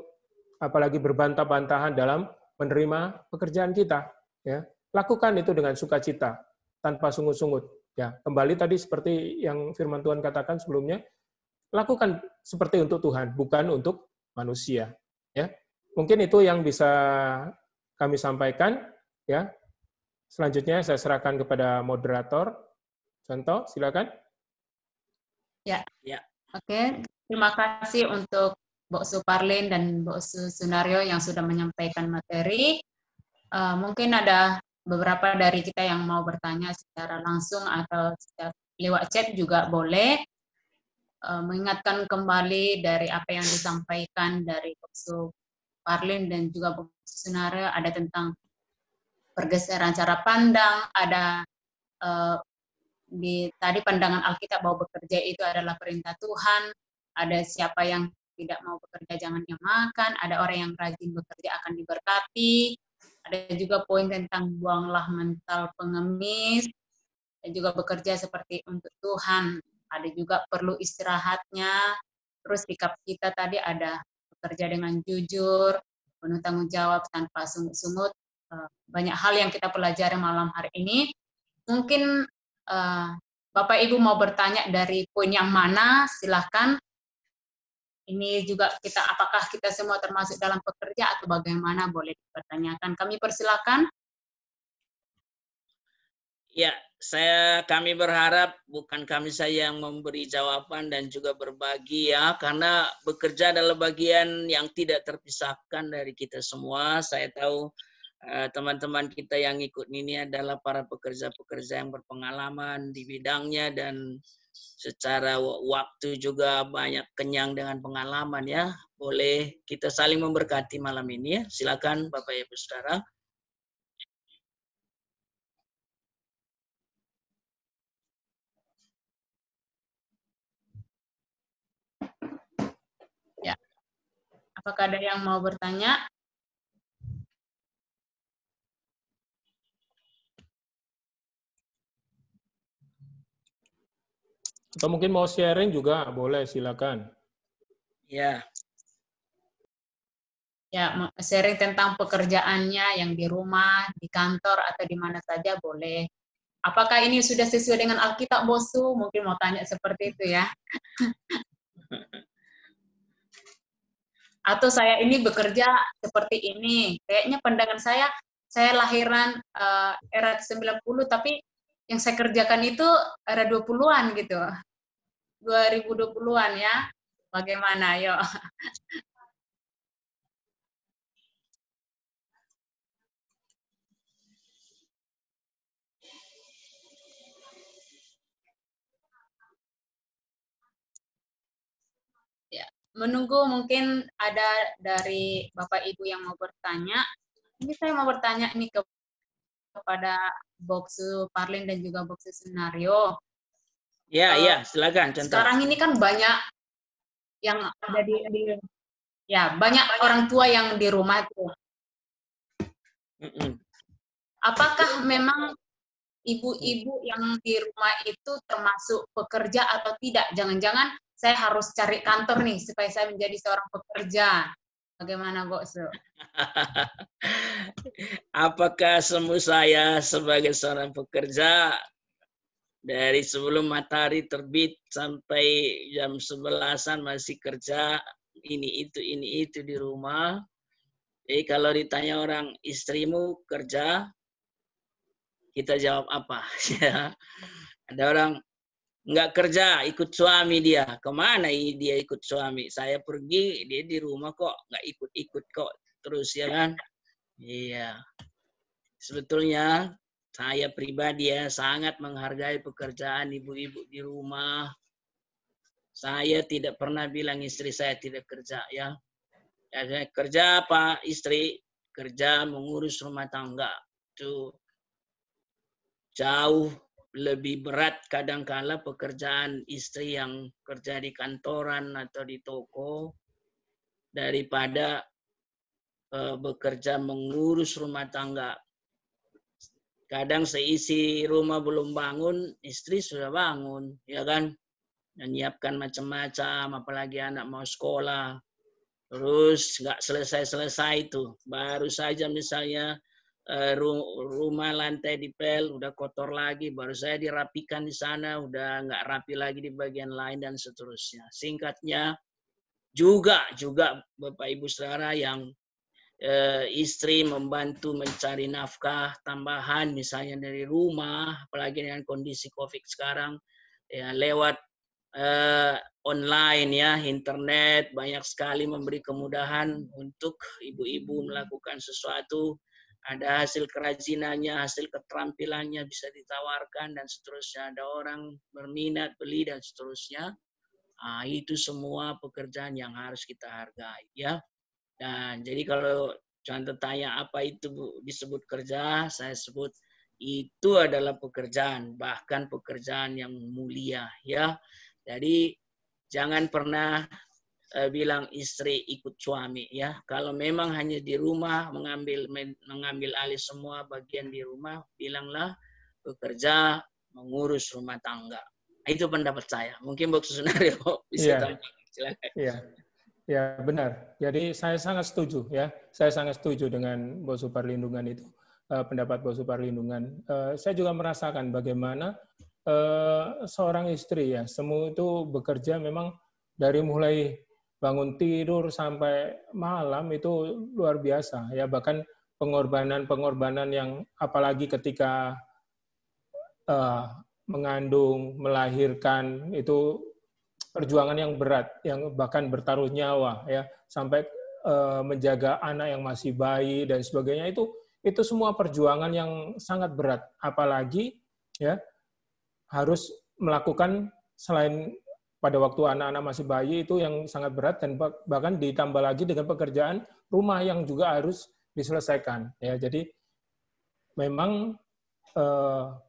apalagi berbantah-bantahan dalam menerima pekerjaan kita. Ya, lakukan itu dengan sukacita, tanpa sungut-sungut. Ya, kembali tadi seperti yang firman Tuhan katakan sebelumnya, lakukan seperti untuk Tuhan, bukan untuk manusia. Ya, mungkin itu yang bisa kami sampaikan. Ya, selanjutnya saya serahkan kepada moderator. Contoh, silakan. Ya. Oke, terima kasih untuk Mbok Suparlin dan Mbok Sunario yang sudah menyampaikan materi. Mungkin ada beberapa dari kita yang mau bertanya secara langsung atau lewat chat juga boleh. Mengingatkan kembali dari apa yang disampaikan dari Mbok Suparlin dan juga Mbok Sunario, ada tentang pergeseran cara pandang, ada tadi pandangan Alkitab bahwa bekerja itu adalah perintah Tuhan, ada siapa yang tidak mau bekerja jangan dia makan, ada orang yang rajin bekerja akan diberkati, ada juga poin tentang buanglah mental pengemis, dan juga bekerja seperti untuk Tuhan, ada juga perlu istirahatnya, terus sikap kita tadi ada bekerja dengan jujur, penuh tanggung jawab tanpa sungut-sungut, banyak hal yang kita pelajari malam hari ini. Mungkin Bapak Ibu mau bertanya dari poin yang mana, silahkan. Ini juga apakah kita semua termasuk dalam pekerja atau bagaimana, boleh dipertanyakan. Kami persilakan. Ya, kami berharap bukan kami saja yang memberi jawaban dan juga berbagi, ya, karena bekerja adalah bagian yang tidak terpisahkan dari kita semua. Saya tahu teman-teman kita yang ikut ini adalah para pekerja-pekerja yang berpengalaman di bidangnya dan secara waktu juga banyak kenyang dengan pengalaman, ya. Boleh kita saling memberkati malam ini, ya. Silakan Bapak Ibu Saudara. Ya. Apakah ada yang mau bertanya? Atau mungkin mau sharing juga boleh, silakan. Ya. Ya, sharing tentang pekerjaannya yang di rumah, di kantor, atau di mana saja boleh. Apakah ini sudah sesuai dengan Alkitab, Bosu? Mungkin mau tanya seperti itu, ya. Atau saya ini bekerja seperti ini. Kayaknya pandangan saya lahiran era 90, tapi yang saya kerjakan itu era 20-an gitu. 2020-an ya. Bagaimana? Yuk. Ya, menunggu mungkin ada dari Bapak Ibu yang mau bertanya. Ini saya mau bertanya ini kepada Boksu Parlin dan juga Boksu Sunario. Ya, silakan. Contoh. Sekarang ini kan banyak yang ada ya banyak orang tua yang di rumah tuh. Apakah memang ibu-ibu yang di rumah itu termasuk pekerja atau tidak? Jangan-jangan saya harus cari kantor nih supaya saya menjadi seorang pekerja. Bagaimana, Boksu? Apakah semua saya sebagai seorang pekerja dari sebelum matahari terbit sampai jam 11-an masih kerja ini itu di rumah? Jadi kalau ditanya orang, istrimu kerja, kita jawab apa? Ada orang nggak kerja, ikut suami dia. Kemana dia ikut suami? Saya pergi, dia di rumah kok, nggak ikut-ikut kok. Terus ya kan? Iya. Sebetulnya saya pribadi ya sangat menghargai pekerjaan ibu-ibu di rumah. Saya tidak pernah bilang istri saya tidak kerja ya. Ya kerja apa istri? Kerja mengurus rumah tangga. Itu jauh lebih berat kadangkala pekerjaan istri yang kerja di kantoran atau di toko daripada bekerja mengurus rumah tangga. Kadang seisi rumah belum bangun, istri sudah bangun, ya kan? Menyiapkan macam-macam, apalagi anak mau sekolah. Terus nggak selesai-selesai itu. Baru saja misalnya rumah lantai dipel, udah kotor lagi, baru saya dirapikan di sana, udah nggak rapi lagi di bagian lain dan seterusnya. Singkatnya, juga Bapak Ibu Saudara yang istri membantu mencari nafkah tambahan misalnya dari rumah, apalagi dengan kondisi COVID sekarang, ya lewat online ya, internet banyak sekali memberi kemudahan untuk ibu-ibu melakukan sesuatu. Ada hasil kerajinannya, hasil keterampilannya bisa ditawarkan dan seterusnya. Ada orang berminat beli dan seterusnya. Nah, itu semua pekerjaan yang harus kita hargai ya. Dan jadi kalau contoh tanya apa itu disebut kerja, saya sebut itu adalah pekerjaan, bahkan pekerjaan yang mulia ya. Jadi jangan pernah bilang istri ikut suami ya. Kalau memang hanya di rumah mengambil alih semua bagian di rumah, bilanglah bekerja mengurus rumah tangga. Itu pendapat saya. Mungkin Boksu Sunario bisa tambahkan. Silakan. Iya. Ya, benar. Jadi saya sangat setuju ya. Saya sangat setuju dengan Boksu Perlindungan itu. Pendapat Boksu Perlindungan. Saya juga merasakan bagaimana seorang istri ya, semua itu bekerja memang dari mulai bangun tidur sampai malam itu luar biasa ya, bahkan pengorbanan yang apalagi ketika mengandung, melahirkan itu perjuangan yang berat, yang bahkan bertaruh nyawa ya, sampai menjaga anak yang masih bayi dan sebagainya, itu semua perjuangan yang sangat berat, apalagi ya harus melakukan selain pada waktu anak-anak masih bayi itu yang sangat berat, dan bahkan ditambah lagi dengan pekerjaan rumah yang juga harus diselesaikan ya. Jadi memang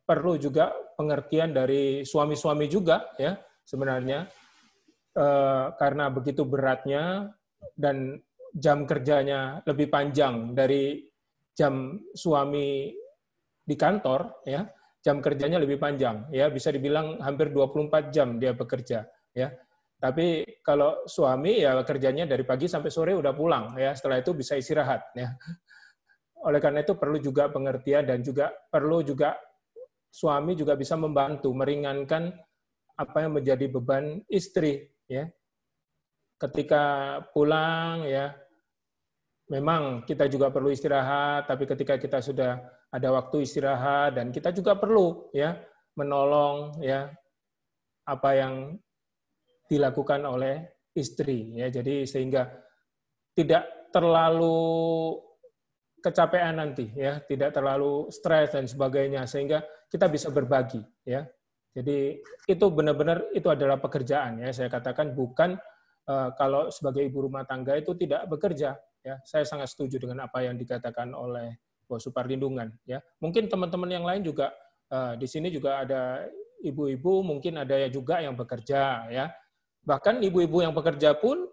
perlu juga pengertian dari suami-suami juga ya sebenarnya, karena begitu beratnya dan jam kerjanya lebih panjang dari jam suami di kantor ya, jam kerjanya lebih panjang ya, bisa dibilang hampir 24 jam dia bekerja ya. Tapi kalau suami ya kerjanya dari pagi sampai sore udah pulang ya, setelah itu bisa istirahat ya. Oleh karena itu perlu juga pengertian, dan juga perlu juga suami juga bisa membantu meringankan apa yang menjadi beban istri ya. ketika pulang ya, memang kita juga perlu istirahat, tapi ketika kita sudah ada waktu istirahat dan kita juga perlu ya menolong ya apa yang dilakukan oleh istri ya. Jadi sehingga tidak terlalu kecapean nanti ya, tidak terlalu stres dan sebagainya, sehingga kita bisa berbagi ya. Jadi itu benar-benar itu adalah pekerjaan ya. Saya katakan bukan kalau sebagai ibu rumah tangga itu tidak bekerja ya. Saya sangat setuju dengan apa yang dikatakan oleh Bos Suparlindungan ya. Mungkin teman-teman yang lain juga di sini juga ada ibu-ibu, mungkin ada juga yang bekerja ya. Bahkan ibu-ibu yang bekerja pun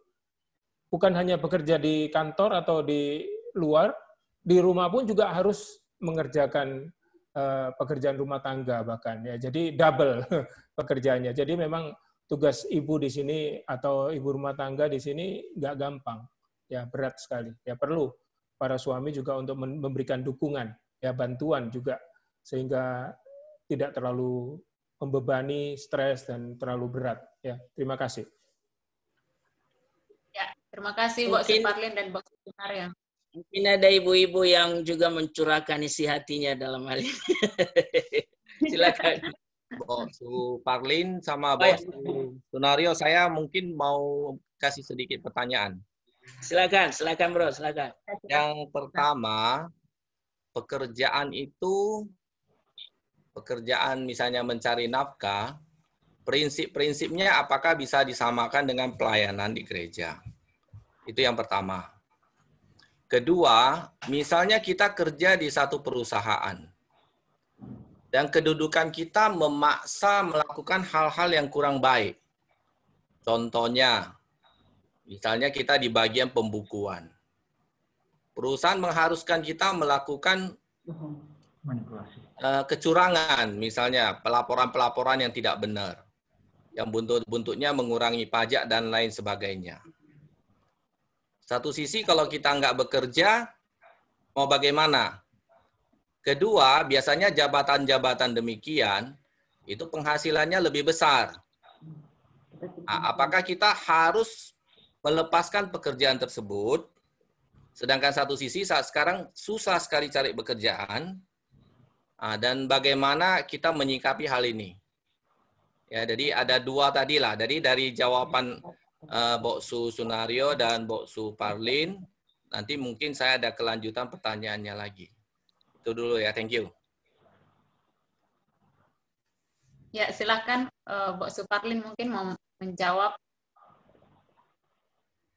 bukan hanya bekerja di kantor atau di luar, di rumah pun juga harus mengerjakan pekerjaan rumah tangga bahkan ya. Jadi double pekerjaannya. Jadi memang tugas ibu di sini atau ibu rumah tangga di sini nggak gampang, ya berat sekali. Ya perlu para suami juga untuk memberikan dukungan, ya bantuan juga sehingga tidak terlalu membebani, stres dan terlalu berat. Ya terima kasih. Ya terima kasih Mbak Suparlin dan Mbak Sunario. Mungkin ada ibu-ibu yang juga mencurahkan isi hatinya dalam hal ini. Silakan. Bos Suparlin sama Bos Sunario, saya mungkin mau kasih sedikit pertanyaan. Silakan bro, silakan. Yang pertama, pekerjaan misalnya mencari nafkah, prinsip-prinsipnya apakah bisa disamakan dengan pelayanan di gereja? Itu yang pertama. Kedua, misalnya kita kerja di satu perusahaan dan kedudukan kita memaksa melakukan hal-hal yang kurang baik. Contohnya, misalnya kita di bagian pembukuan. Perusahaan mengharuskan kita melakukan kecurangan, misalnya pelaporan-pelaporan yang tidak benar, yang bentuknya mengurangi pajak dan lain sebagainya. Satu sisi kalau kita nggak bekerja, mau bagaimana? Kedua, biasanya jabatan-jabatan demikian, itu penghasilannya lebih besar. Nah, apakah kita harus melepaskan pekerjaan tersebut, sedangkan satu sisi saat sekarang susah sekali cari pekerjaan, dan bagaimana kita menyikapi hal ini? Ya, jadi ada dua tadi lah. Jadi dari jawaban Bok Sunario dan Bok Suparlin, nanti mungkin saya ada kelanjutan pertanyaannya lagi. Itu dulu ya, thank you. Ya, silakan Bok Suparlin mungkin mau menjawab.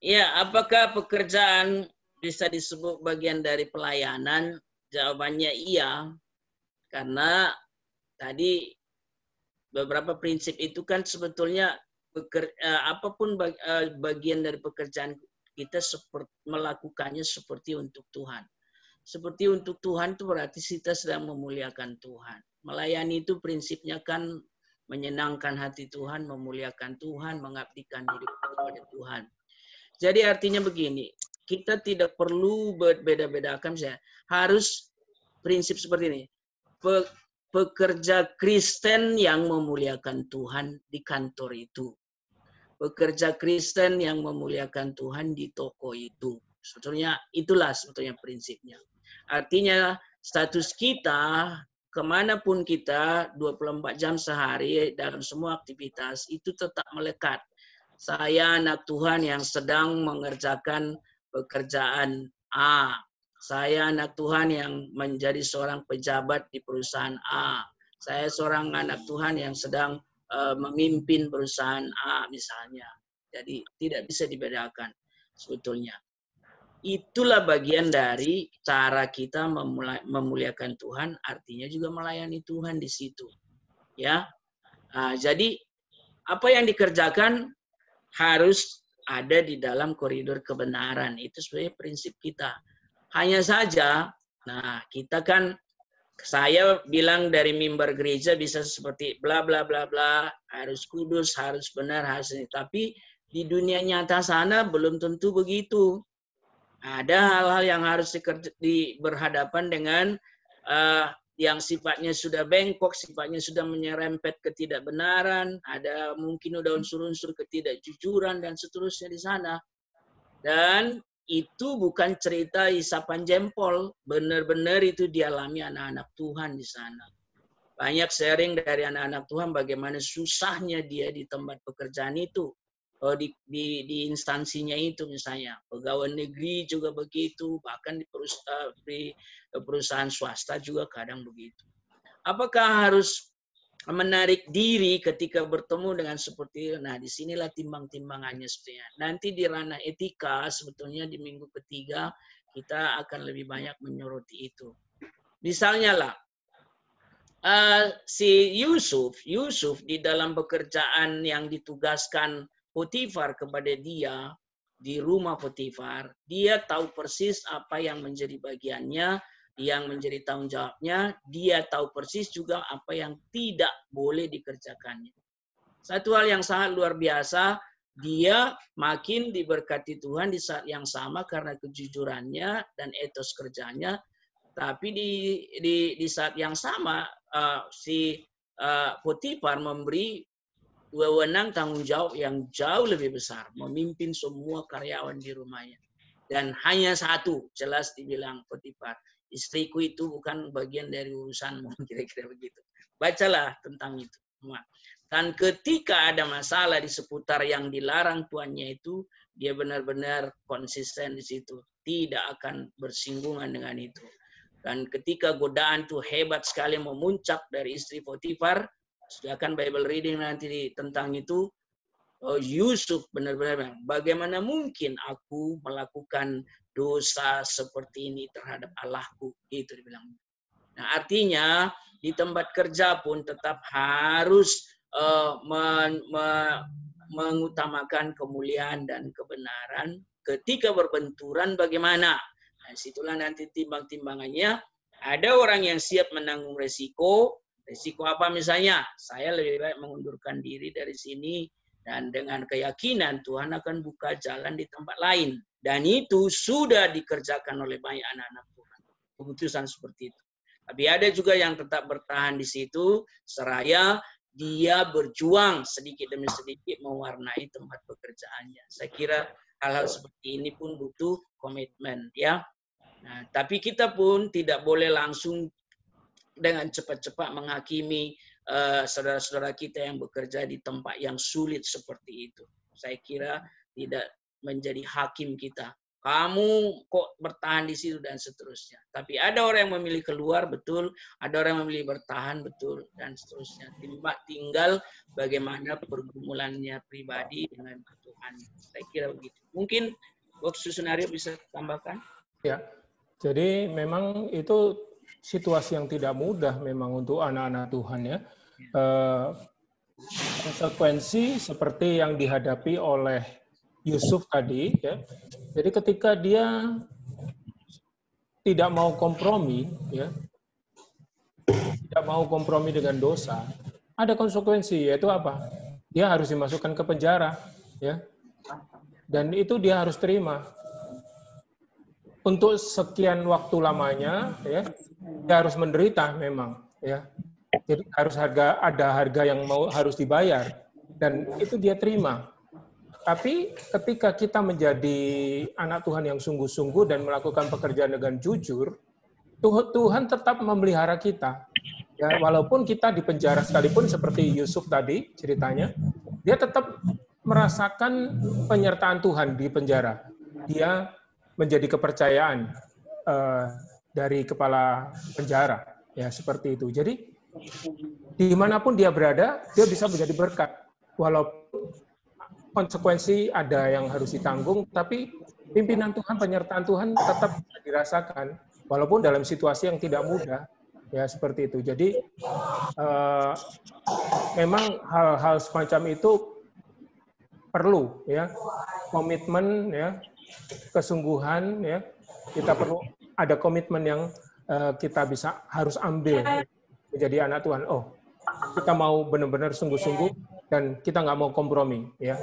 Ya, apakah pekerjaan bisa disebut bagian dari pelayanan? Jawabannya iya, karena tadi beberapa prinsip itu kan sebetulnya apapun bagian dari pekerjaan kita melakukannya seperti untuk Tuhan. Seperti untuk Tuhan itu berarti kita sedang memuliakan Tuhan. Melayani itu prinsipnya kan menyenangkan hati Tuhan, memuliakan Tuhan, mengabdikan diri kepada Tuhan. Jadi artinya begini, kita tidak perlu berbeda-bedakan, harus prinsip seperti ini. Pekerja Kristen yang memuliakan Tuhan di kantor itu. Pekerja Kristen yang memuliakan Tuhan di toko itu. Sebetulnya itulah sebetulnya prinsipnya. Artinya status kita kemanapun kita 24 jam sehari dalam semua aktivitas itu tetap melekat. Saya anak Tuhan yang sedang mengerjakan pekerjaan A. Saya anak Tuhan yang menjadi seorang pejabat di perusahaan A. Saya seorang anak Tuhan yang sedang memimpin perusahaan A misalnya. Jadi tidak bisa dibedakan sebetulnya. Itulah bagian dari cara kita memuliakan Tuhan, artinya juga melayani Tuhan di situ. Ya, jadi apa yang dikerjakan harus ada di dalam koridor kebenaran. Itu sebenarnya prinsip kita. Hanya saja, nah kita kan, saya bilang dari mimbar gereja bisa seperti bla bla bla bla, harus kudus, harus benar, harus ini. Tapi di dunia nyata sana belum tentu begitu. Ada hal-hal yang harus berhadapan dengan yang sifatnya sudah bengkok, sifatnya sudah menyerempet ketidakbenaran, ada mungkin udah unsur-unsur ketidakjujuran dan seterusnya di sana. Dan itu bukan cerita isapan jempol, benar-benar itu dialami anak-anak Tuhan di sana. Banyak sharing dari anak-anak Tuhan bagaimana susahnya dia di tempat pekerjaan itu. Di instansinya itu misalnya. Pegawai negeri juga begitu, bahkan di perusahaan swasta juga kadang begitu. Apakah harus menarik diri ketika bertemu dengan seperti itu? Nah, disinilah timbang-timbangannya sebetulnya. Nanti di ranah etika sebetulnya di minggu ketiga kita akan lebih banyak menyoroti itu. Misalnya lah, si Yusuf di dalam pekerjaan yang ditugaskan Potifar kepada dia di rumah Potifar, dia tahu persis apa yang menjadi bagiannya, yang menjadi tanggung jawabnya, dia tahu persis juga apa yang tidak boleh dikerjakannya. Satu hal yang sangat luar biasa, dia makin diberkati Tuhan di saat yang sama karena kejujurannya dan etos kerjanya, tapi di saat yang sama si Potifar memberi wewenang tanggung jawab yang jauh lebih besar, memimpin semua karyawan di rumahnya. Dan hanya satu, jelas dibilang Potifar, istriku itu bukan bagian dari urusanmu, kira-kira begitu. Bacalah tentang itu. Dan ketika ada masalah di seputar yang dilarang tuannya itu, dia benar-benar konsisten di situ, tidak akan bersinggungan dengan itu. Dan ketika godaan itu hebat sekali memuncak dari istri Potifar, silakan Bible reading nanti tentang itu. Yusuf benar-benar, bagaimana mungkin aku melakukan dosa seperti ini terhadap Allahku, itu dibilang. Nah, artinya di tempat kerja pun tetap harus mengutamakan kemuliaan dan kebenaran. Ketika berbenturan bagaimana? Nah, situlah nanti timbang-timbangannya. Ada orang yang siap menanggung resiko. Risiko apa misalnya? Saya lebih baik mengundurkan diri dari sini dan dengan keyakinan Tuhan akan buka jalan di tempat lain. Dan itu sudah dikerjakan oleh banyak anak-anak Tuhan. Keputusan seperti itu. Tapi ada juga yang tetap bertahan di situ seraya dia berjuang sedikit demi sedikit mewarnai tempat pekerjaannya. Saya kira hal-hal seperti ini pun butuh komitmen, ya. Nah, tapi kita pun tidak boleh langsung dengan cepat-cepat menghakimi saudara-saudara kita yang bekerja di tempat yang sulit seperti itu. Saya kira tidak menjadi hakim kita. Kamu kok bertahan di situ dan seterusnya. Tapi ada orang yang memilih keluar, betul. Ada orang yang memilih bertahan, betul. Dan seterusnya. Tinggal bagaimana pergumulannya pribadi dengan Tuhan. Saya kira begitu. Mungkin Box Susunario bisa tambahkan? Ya, jadi memang itu situasi yang tidak mudah memang untuk anak-anak Tuhan, ya. Konsekuensi seperti yang dihadapi oleh Yusuf tadi, ya. Jadi ketika dia tidak mau kompromi, ya, tidak mau kompromi dengan dosa, ada konsekuensi, yaitu apa? Dia harus dimasukkan ke penjara, ya. Dan itu dia harus terima. Untuk sekian waktu lamanya, ya, dia harus menderita memang, ya. Jadi ada harga yang harus dibayar dan itu dia terima. Tapi ketika kita menjadi anak Tuhan yang sungguh-sungguh dan melakukan pekerjaan dengan jujur, Tuhan tetap memelihara kita. Ya, walaupun kita di penjara sekalipun seperti Yusuf tadi ceritanya, dia tetap merasakan penyertaan Tuhan di penjara. Dia menjadi kepercayaan dari kepala penjara, ya seperti itu. Jadi dimanapun dia berada, dia bisa menjadi berkat. Walaupun konsekuensi ada yang harus ditanggung, tapi pimpinan Tuhan, penyertaan Tuhan tetap dirasakan, walaupun dalam situasi yang tidak mudah, ya seperti itu. Jadi memang hal-hal semacam itu perlu, ya, komitmen, ya, kesungguhan, ya, kita perlu ada komitmen yang kita harus ambil menjadi anak Tuhan. Oh, kita mau benar-benar sungguh-sungguh dan kita nggak mau kompromi, ya.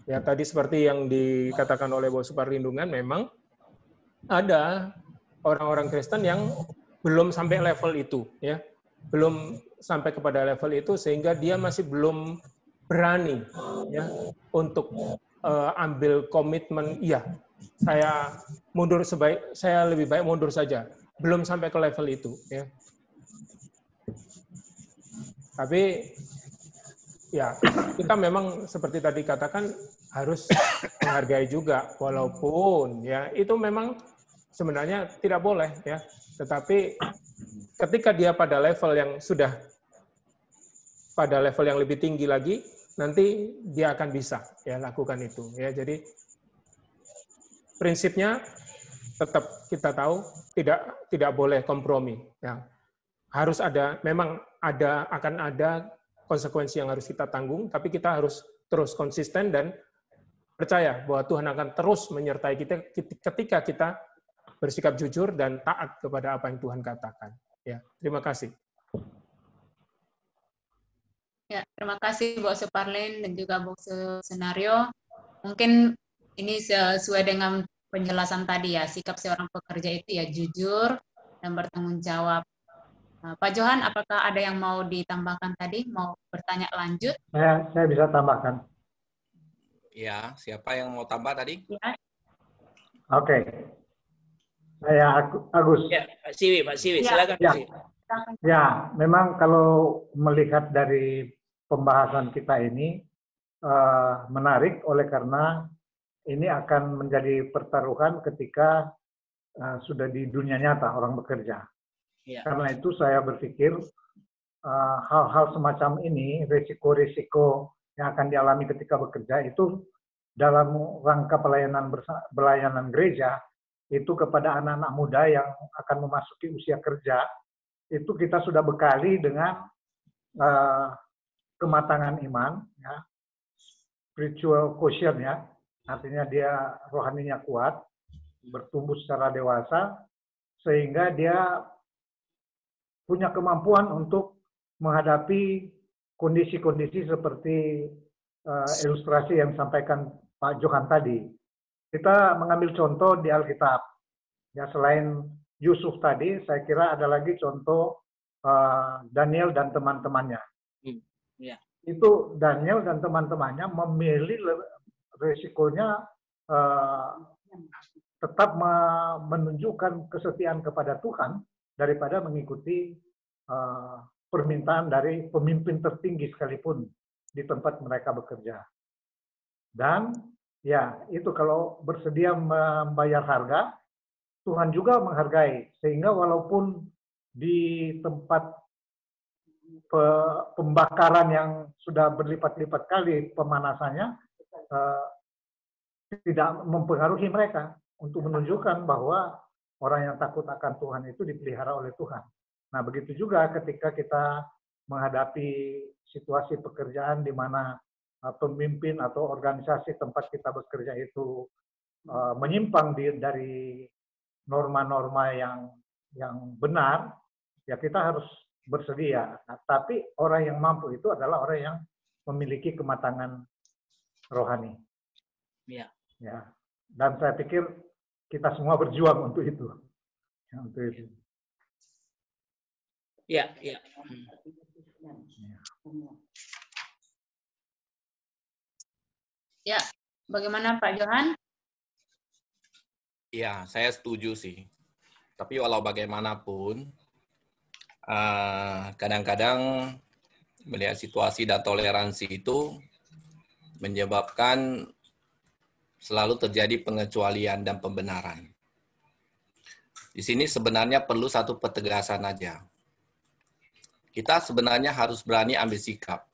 Ya tadi seperti yang dikatakan oleh Bos Perlindungan, memang ada orang-orang Kristen yang belum sampai level itu, ya, belum sampai kepada level itu sehingga dia masih belum berani, ya, untuk ambil komitmen. Iya, saya lebih baik mundur saja. Belum sampai ke level itu, ya. Tapi ya kita memang seperti tadi katakan harus menghargai juga, walaupun ya itu memang sebenarnya tidak boleh, ya. Tetapi ketika dia pada level yang sudah pada level yang lebih tinggi lagi, nanti dia akan bisa ya lakukan itu, ya. Jadi prinsipnya tetap kita tahu tidak boleh kompromi, ya. Harus ada, memang akan ada konsekuensi yang harus kita tanggung, tapi kita harus terus konsisten dan percaya bahwa Tuhan akan terus menyertai kita ketika kita bersikap jujur dan taat kepada apa yang Tuhan katakan. Ya, terima kasih. Ya, terima kasih Bu Suparlin dan juga Bu Sunario. Mungkin ini sesuai dengan penjelasan tadi ya, sikap seorang pekerja itu ya jujur dan bertanggung jawab. Pak Johan, apakah ada yang mau ditambahkan tadi? Mau bertanya lanjut? Saya bisa tambahkan. Ya, siapa yang mau tambah tadi? Ya. Oke. Saya Agus. Ya, Pak Siwi, Ya. silakan. Ya. Ya, memang kalau melihat dari pembahasan kita ini menarik oleh karena ini akan menjadi pertaruhan ketika sudah di dunia nyata orang bekerja. Ya. Karena itu saya berpikir hal-hal semacam ini, risiko-risiko yang akan dialami ketika bekerja itu dalam rangka pelayanan gereja itu kepada anak-anak muda yang akan memasuki usia kerja, itu kita sudah bekali dengan kematangan iman, ya, spiritual quotient, ya, artinya dia rohaninya kuat, bertumbuh secara dewasa, sehingga dia punya kemampuan untuk menghadapi kondisi-kondisi seperti ilustrasi yang disampaikan Pak Johan tadi. Kita mengambil contoh di Alkitab. Ya, selain Yusuf tadi, saya kira ada lagi contoh Daniel dan teman-temannya. Ya. Itu Daniel dan teman-temannya memilih resikonya tetap menunjukkan kesetiaan kepada Tuhan daripada mengikuti permintaan dari pemimpin tertinggi sekalipun di tempat mereka bekerja. Dan ya, itu kalau bersedia membayar harga, Tuhan juga menghargai. Sehingga walaupun di tempat pembakaran yang sudah berlipat-lipat kali pemanasannya, tidak mempengaruhi mereka untuk menunjukkan bahwa orang yang takut akan Tuhan itu dipelihara oleh Tuhan. Nah, begitu juga ketika kita menghadapi situasi pekerjaan di mana pemimpin atau organisasi tempat kita bekerja itu menyimpang dari norma-norma yang benar, ya kita harus bersedia. Nah, tapi orang yang mampu itu adalah orang yang memiliki kematangan rohani. Ya. Ya. Dan saya pikir kita semua berjuang untuk itu. Ya, untuk itu. Ya, ya. Ya, bagaimana Pak Johan? Ya, saya setuju sih. Tapi walau bagaimanapun, kadang-kadang melihat situasi dan toleransi itu menyebabkan selalu terjadi pengecualian dan pembenaran. Di sini sebenarnya perlu satu petegasan aja. Kita sebenarnya harus berani ambil sikap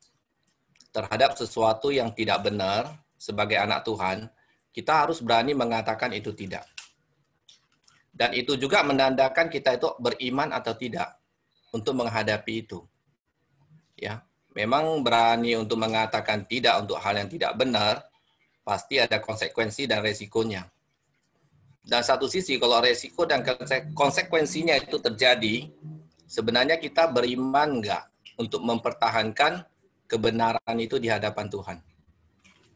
terhadap sesuatu yang tidak benar sebagai anak Tuhan. Kita harus berani mengatakan itu tidak. Dan itu juga menandakan kita itu beriman atau tidak untuk menghadapi itu. Ya, memang berani untuk mengatakan tidak untuk hal yang tidak benar, pasti ada konsekuensi dan resikonya. Dan satu sisi kalau resiko dan konsekuensinya itu terjadi, sebenarnya kita beriman enggak untuk mempertahankan kebenaran itu di hadapan Tuhan.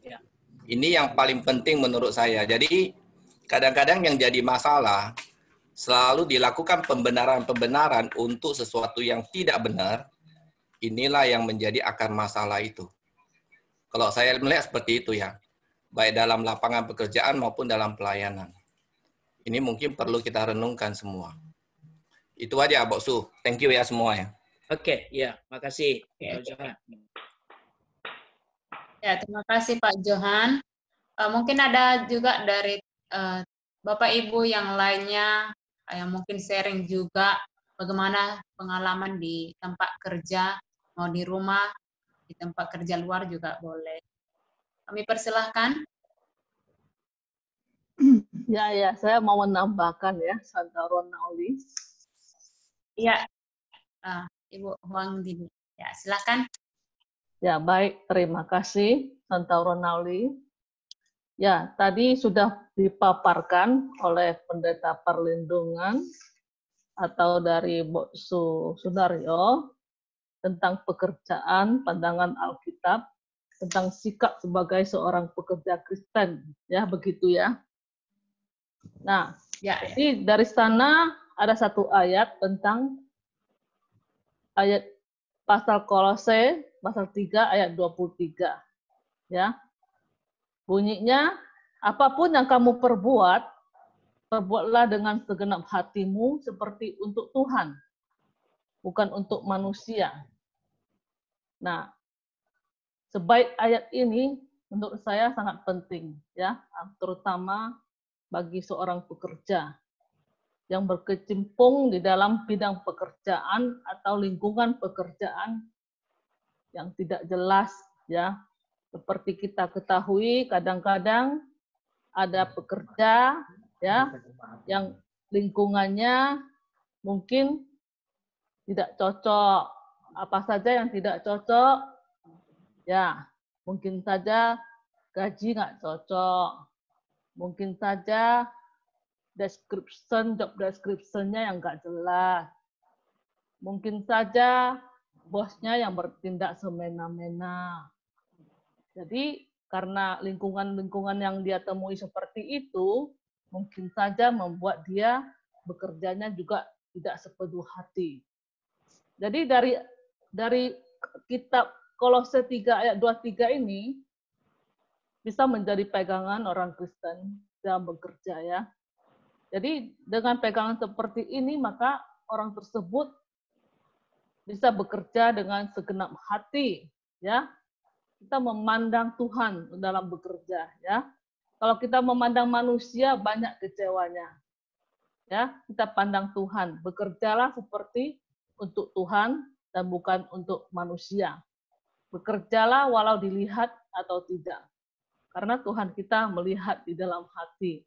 Ya. Ini yang paling penting menurut saya. Jadi kadang-kadang yang jadi masalah, selalu dilakukan pembenaran-pembenaran untuk sesuatu yang tidak benar, inilah yang menjadi akar masalah itu. Kalau saya melihat seperti itu ya, baik dalam lapangan pekerjaan maupun dalam pelayanan. Ini mungkin perlu kita renungkan semua. Itu aja, Bok Su. Thank you ya semua ya. Oke, ya, makasih. Ya, terima kasih Pak Johan. Mungkin ada juga dari Bapak Ibu yang lainnya yang mungkin sharing juga bagaimana pengalaman di tempat kerja, mau di rumah, di tempat kerja luar juga boleh. Kami persilahkan. Ya, saya mau menambahkan ya, Santa Ronauli. Iya, Ibu Huang Dini. Ya, silakan. Ya, baik. Terima kasih, Santa Ronauli. Ya, tadi sudah dipaparkan oleh Pendeta Perlindungan atau dari Bok Sunaryo tentang pekerjaan, pandangan Alkitab, tentang sikap sebagai seorang pekerja Kristen. Ya, begitu ya. Nah, jadi dari sana ada satu ayat tentang ayat pasal Kolose, pasal 3 ayat 23. Ya. Bunyinya, apapun yang kamu perbuat, perbuatlah dengan segenap hatimu seperti untuk Tuhan, bukan untuk manusia. Nah, sebaik ayat ini menurut saya sangat penting, ya, terutama bagi seorang pekerja yang berkecimpung di dalam bidang pekerjaan atau lingkungan pekerjaan yang tidak jelas, ya. Seperti kita ketahui, kadang-kadang ada pekerja, ya, yang lingkungannya mungkin tidak cocok. Apa saja yang tidak cocok, ya, mungkin saja gaji nggak cocok, mungkin saja job description-nya yang nggak jelas. Mungkin saja bosnya yang bertindak semena-mena. Jadi karena lingkungan-lingkungan yang dia temui seperti itu, mungkin saja membuat dia bekerjanya juga tidak sepenuh hati. Jadi dari kitab Kolose 3 ayat 23 ini bisa menjadi pegangan orang Kristen dalam bekerja ya. Jadi dengan pegangan seperti ini maka orang tersebut bisa bekerja dengan segenap hati, ya. Kita memandang Tuhan dalam bekerja, ya. Kalau kita memandang manusia banyak kecewanya, ya. Kita pandang Tuhan, bekerjalah seperti untuk Tuhan dan bukan untuk manusia. Bekerjalah walau dilihat atau tidak, karena Tuhan kita melihat di dalam hati.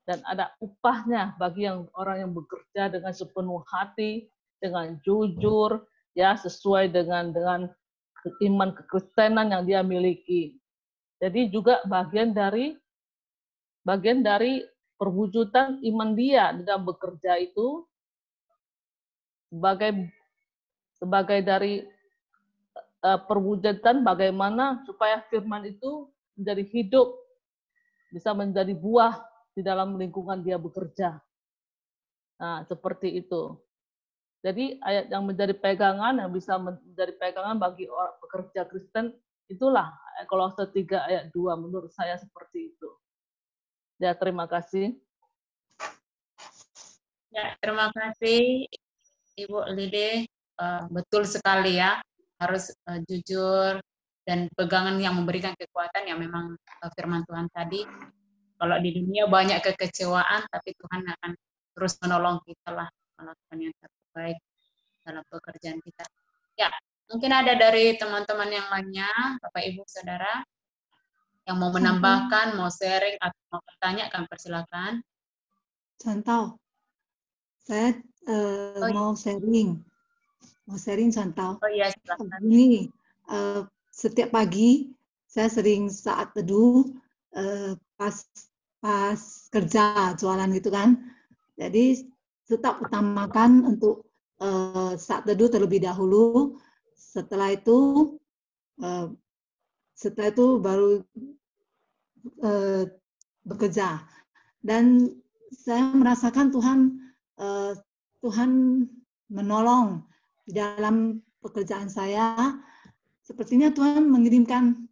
Dan ada upahnya bagi orang yang bekerja dengan sepenuh hati, dengan jujur, ya sesuai dengan iman kekristenan yang dia miliki. Jadi juga bagian dari perwujudan iman dia di dalam bekerja itu sebagai dari perwujudan bagaimana supaya firman itu menjadi hidup, bisa menjadi buah di dalam lingkungan dia bekerja. Nah, seperti itu. Jadi ayat yang menjadi pegangan, yang bisa menjadi pegangan bagi orang pekerja Kristen, itulah Kolose 3 ayat 2, menurut saya seperti itu. Ya, terima kasih. Ya, terima kasih Ibu Lide. Betul sekali ya, harus jujur dan pegangan yang memberikan kekuatan yang memang firman Tuhan tadi. Kalau di dunia banyak kekecewaan, tapi Tuhan akan terus menolong kita lah melakukan yang terbaik dalam pekerjaan kita. Ya, mungkin ada dari teman-teman yang lainnya, Bapak Ibu Saudara, yang mau menambahkan, mau sharing atau mau bertanya, kami persilakan. Contoh, saya mau sharing contoh. Oh iya, silakan. Ini setiap pagi saya sering saat teduh pas kerja jualan gitu kan. Jadi tetap utamakan untuk saat teduh terlebih dahulu. Setelah itu baru bekerja. Dan saya merasakan Tuhan Tuhan menolong di dalam pekerjaan saya. Sepertinya Tuhan mengirimkan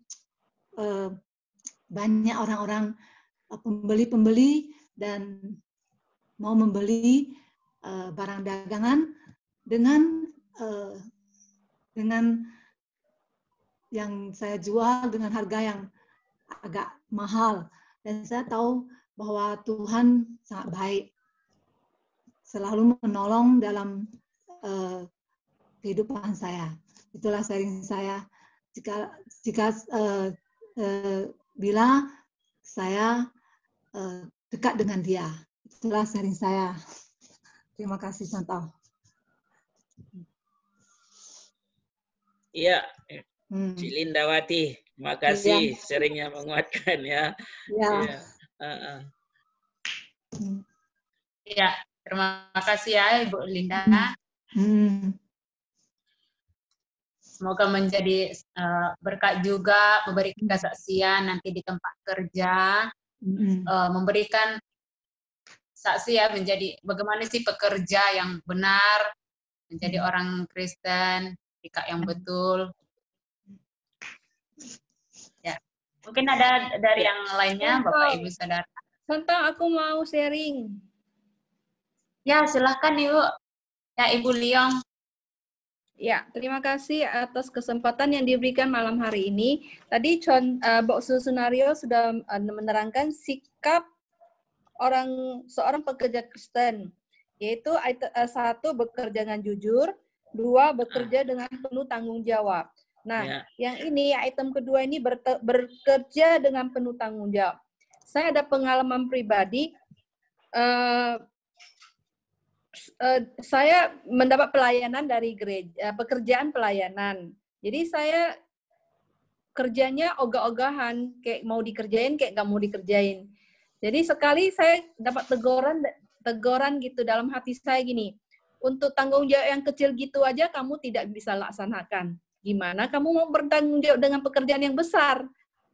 banyak orang-orang pembeli-pembeli dan mau membeli barang dagangan dengan yang saya jual dengan harga yang agak mahal. Dan saya tahu bahwa Tuhan sangat baik, selalu menolong dalam kehidupan saya. Itulah sharing saya. Jika bila saya dekat dengan Dia, itulah sharing saya. Terima kasih, Chantal. Iya, Cik Lindawati, terima kasih sharingnya menguatkan ya. Ya. Ya, terima kasih ya Ibu Linda. Semoga menjadi berkat juga, memberikan kesaksian nanti di tempat kerja, memberikan saksi ya, menjadi bagaimana sih pekerja yang benar, menjadi orang Kristen, sikap yang betul. Ya, mungkin ada dari yang lainnya, Bapak Ibu Saudara. Contoh, aku mau sharing. Ya, silahkan Ibu. Ya, Ibu Liong. Ya, terima kasih atas kesempatan yang diberikan malam hari ini. Tadi Bok Susunario sudah menerangkan sikap seorang pekerja Kristen, yaitu 1, bekerja dengan jujur, 2, bekerja dengan penuh tanggung jawab. Nah, yang ini item kedua ini bekerja dengan penuh tanggung jawab. Saya ada pengalaman pribadi. Saya mendapat pelayanan dari gereja, pekerjaan pelayanan. Jadi saya kerjanya ogah-ogahan, kayak mau dikerjain, kayak nggak mau dikerjain. Jadi sekali saya dapat teguran gitu dalam hati saya gini, untuk tanggung jawab yang kecil gitu aja kamu tidak bisa laksanakan. Gimana kamu mau bertanggung jawab dengan pekerjaan yang besar?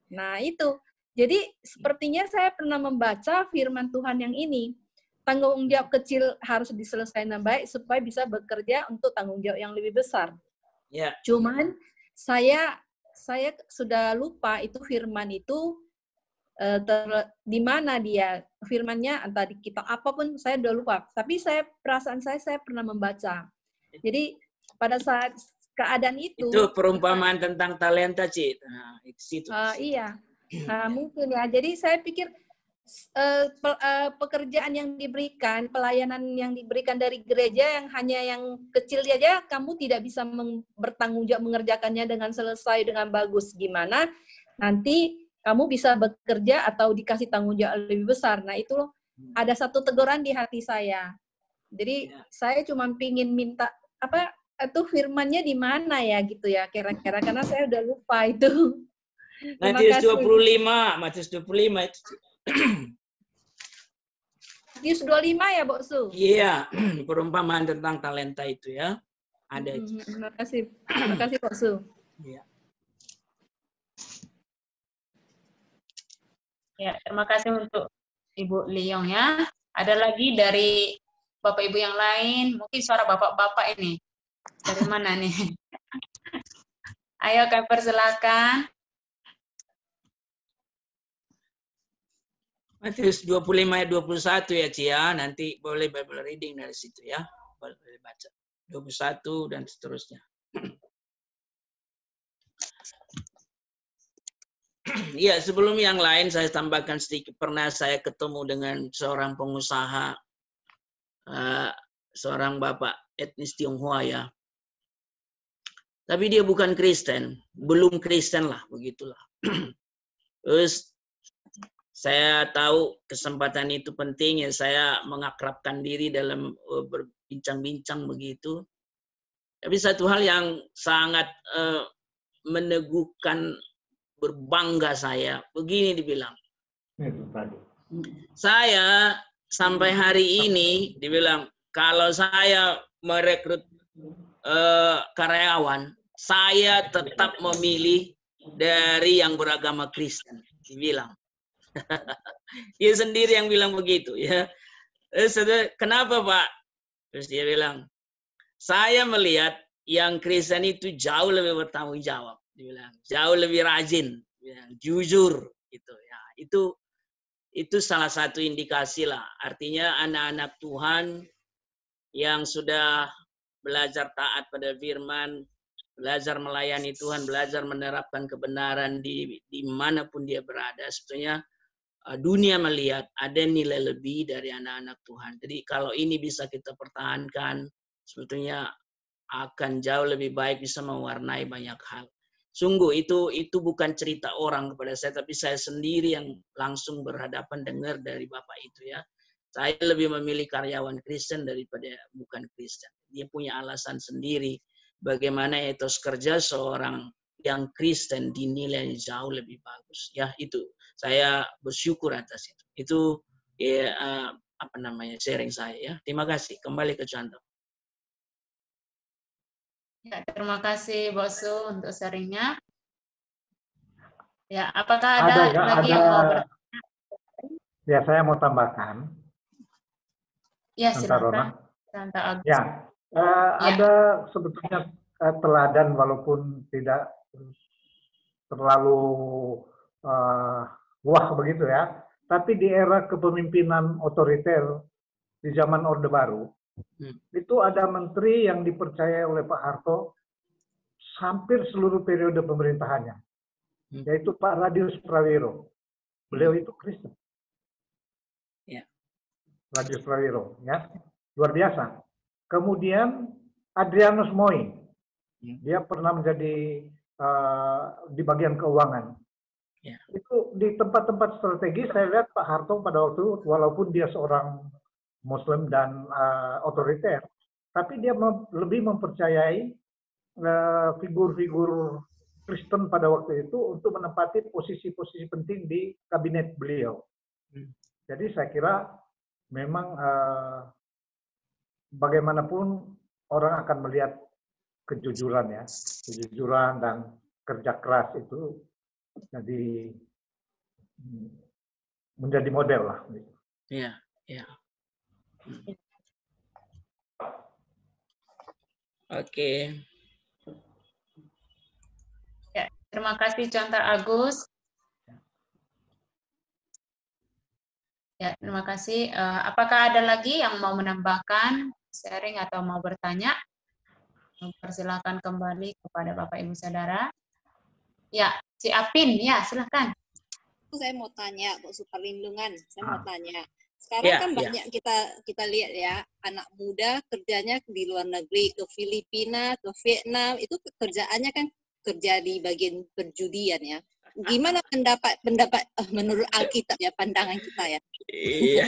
Nah itu. Jadi sepertinya saya pernah membaca firman Tuhan yang ini. Tanggung jawab kecil harus diselesaikan dengan baik supaya bisa bekerja untuk tanggung jawab yang lebih besar. Yeah. Cuman saya sudah lupa itu firman itu di mana dia firmannya, entah di kitab apapun saya sudah lupa. Tapi perasaan saya pernah membaca. Jadi pada saat keadaan itu perumpamaan tentang talenta, Cik. Nah, itu. Iya. Nah, mungkin ya. Jadi saya pikir pekerjaan yang diberikan, pelayanan yang diberikan dari gereja yang hanya yang kecil aja kamu tidak bisa bertanggung jawab mengerjakannya dengan selesai dengan bagus. Gimana nanti kamu bisa bekerja atau dikasih tanggung jawab lebih besar. Nah itu loh, ada satu teguran di hati saya. Jadi saya cuma pingin minta itu firmannya di mana ya gitu ya kira-kira, karena saya udah lupa itu. Matius 25 itu. Matius 25 ya, Bok Su? Iya, perumpamaan tentang talenta itu ya. Ada itu. Terima kasih Bok Su. Iya. Ya, terima kasih untuk Ibu Liong ya. Ada lagi dari Bapak Ibu yang lain, mungkin suara bapak-bapak ini. Dari mana nih? Ayo kami persilakan. Matius 25 ayat 21 ya, Cia. Nanti boleh Bible reading dari situ ya. Boleh baca. 21 dan seterusnya. Iya, sebelum yang lain saya tambahkan sedikit. Pernah saya ketemu dengan seorang pengusaha, seorang bapak etnis Tionghoa ya. Tapi dia bukan Kristen, belum Kristen lah, begitulah. Terus saya tahu kesempatan itu penting ya, saya mengakrabkan diri dalam berbincang-bincang begitu. Tapi satu hal yang sangat meneguhkan, berbangga saya, begini dibilang. Saya sampai hari ini dibilang, kalau saya merekrut karyawan, saya tetap memilih dari yang beragama Kristen, dibilang. Dia sendiri yang bilang begitu ya. Kenapa Pak? Terus dia bilang, saya melihat yang Kristen itu jauh lebih bertanggung jawab. Dia bilang, jauh lebih rajin, bilang, jujur, gitu ya. Itu salah satu indikasi lah. Artinya anak-anak Tuhan yang sudah belajar taat pada firman, belajar melayani Tuhan, belajar menerapkan kebenaran di manapun dia berada. Sebetulnya dunia melihat ada nilai lebih dari anak-anak Tuhan. Jadi kalau ini bisa kita pertahankan, sebetulnya akan jauh lebih baik, bisa mewarnai banyak hal. Sungguh itu bukan cerita orang kepada saya, tapi saya sendiri yang langsung berhadapan dengar dari Bapak itu ya. Saya lebih memilih karyawan Kristen daripada bukan Kristen. Dia punya alasan sendiri bagaimana etos kerja seorang yang Kristen dinilai jauh lebih bagus. Ya itu saya bersyukur atas itu. Itu ya, sharing saya ya. Terima kasih. Kembali ke contoh. Ya, terima kasih Bosu untuk sharingnya. Ya, apakah ada lagi yang mau bertanya? Ya, saya mau tambahkan. Ya, silakan. Ya, ada sebetulnya teladan walaupun tidak terlalu wah begitu ya. Tapi di era kepemimpinan otoriter di zaman Orde Baru, itu ada menteri yang dipercaya oleh Pak Harto hampir seluruh periode pemerintahannya, yaitu Pak Radius Prawiro. Beliau itu Kristen. Radius Prawiro, ya, luar biasa. Kemudian Adrianus Moi, dia pernah menjadi di bagian keuangan. Itu di tempat-tempat strategis saya lihat Pak Harto pada waktu itu, walaupun dia seorang Muslim dan otoriter, tapi dia lebih mempercayai figur-figur Kristen pada waktu itu untuk menempati posisi-posisi penting di kabinet beliau. Jadi saya kira memang bagaimanapun orang akan melihat kejujuran ya, kejujuran dan kerja keras itu jadi menjadi model lah. Iya, iya. Oke. Ya, terima kasih Contar Agus. Ya, terima kasih. Apakah ada lagi yang mau menambahkan, sharing atau mau bertanya? Persilakan kembali kepada Bapak Ibu Saudara. Ya, si Apin, ya silakan. Saya mau tanya, Bu Superlindungan, saya mau tanya. Sekarang kan banyak kita lihat ya, anak muda kerjanya di luar negeri, ke Filipina, ke Vietnam, itu kerjaannya kan kerja di bagian perjudian ya. Gimana pendapat menurut Alkitab ya, pandangan kita ya? Iya.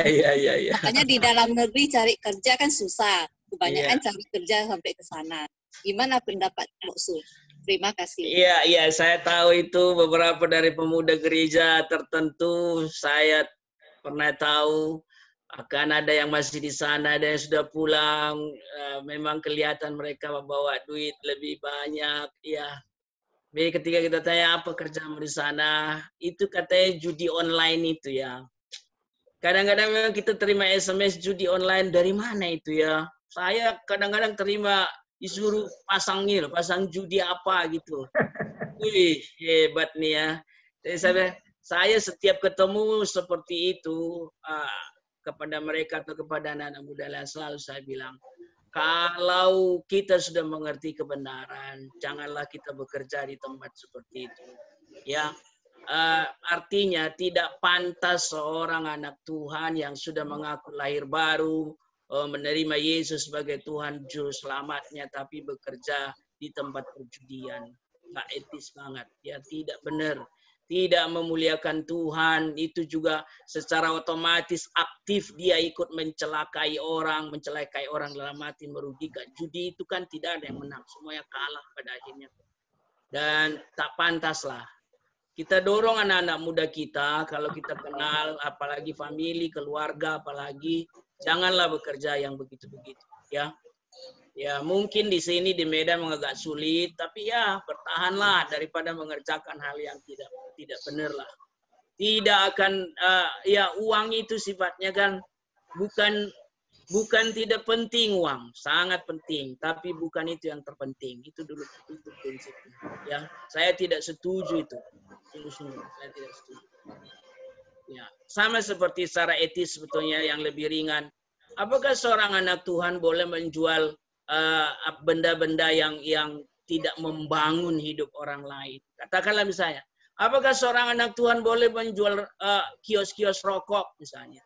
Makanya di dalam negeri cari kerja kan susah, kebanyakan cari kerja sampai ke sana. Gimana pendapat Bu Su? Terima kasih. Iya, saya tahu itu beberapa dari pemuda gereja tertentu, saya pernah tahu akan ada yang masih di sana, ada yang sudah pulang. Memang kelihatan mereka membawa duit lebih banyak. Ya, jadi ketika kita tanya apa kerjamu di sana, itu katanya judi online itu ya. Kadang-kadang memang kita terima SMS judi online, dari mana itu ya? Saya kadang-kadang terima disuruh pasang judi apa gitu. Wih, hebat nih ya. Jadi saya setiap ketemu seperti itu kepada mereka atau kepada anak-anak muda lain, selalu saya bilang, kalau kita sudah mengerti kebenaran, janganlah kita bekerja di tempat seperti itu. Ya, artinya tidak pantas seorang anak Tuhan yang sudah mengaku lahir baru, menerima Yesus sebagai Tuhan Juru Selamatnya, tapi bekerja di tempat perjudian. Nggak etis banget. Ya, tidak benar. Tidak memuliakan Tuhan. Itu juga secara otomatis aktif dia ikut mencelakai orang dalam arti merugikan. Judi itu kan tidak ada yang menang. Semuanya kalah pada akhirnya. Dan tak pantas lah. Kita dorong anak-anak muda kita, kalau kita kenal, apalagi famili, keluarga, apalagi, janganlah bekerja yang begitu-begitu. Ya, mungkin di sini di Medan agak sulit, tapi ya bertahanlah daripada mengerjakan hal yang tidak benar lah. Tidak akan, ya uang itu sifatnya kan bukan Bukan tidak penting uang, sangat penting, tapi bukan itu yang terpenting. Itu dulu itu prinsipnya. Ya, saya tidak setuju itu. Sungguh-sungguh saya tidak setuju. Ya, sama seperti secara etis sebetulnya yang lebih ringan. Apakah seorang anak Tuhan boleh menjual benda-benda yang tidak membangun hidup orang lain? Katakanlah misalnya, apakah seorang anak Tuhan boleh menjual kios-kios rokok misalnya?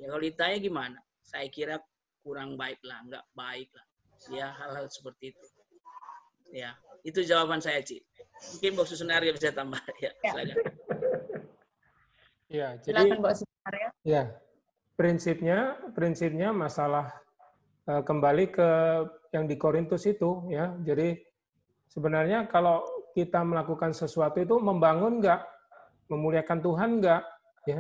Ya kalau ditanya gimana? Saya kira kurang baik lah, nggak baik lah. Ya hal-hal seperti itu. Ya, itu jawaban saya, Ci. Mungkin Bok Susunario bisa tambah. Ya, silakan. Ya, jadi Silakan Bok Susunario. Ya, prinsipnya masalah kembali ke yang di Korintus itu, ya. Jadi sebenarnya kalau kita melakukan sesuatu itu membangun nggak, memuliakan Tuhan nggak, ya.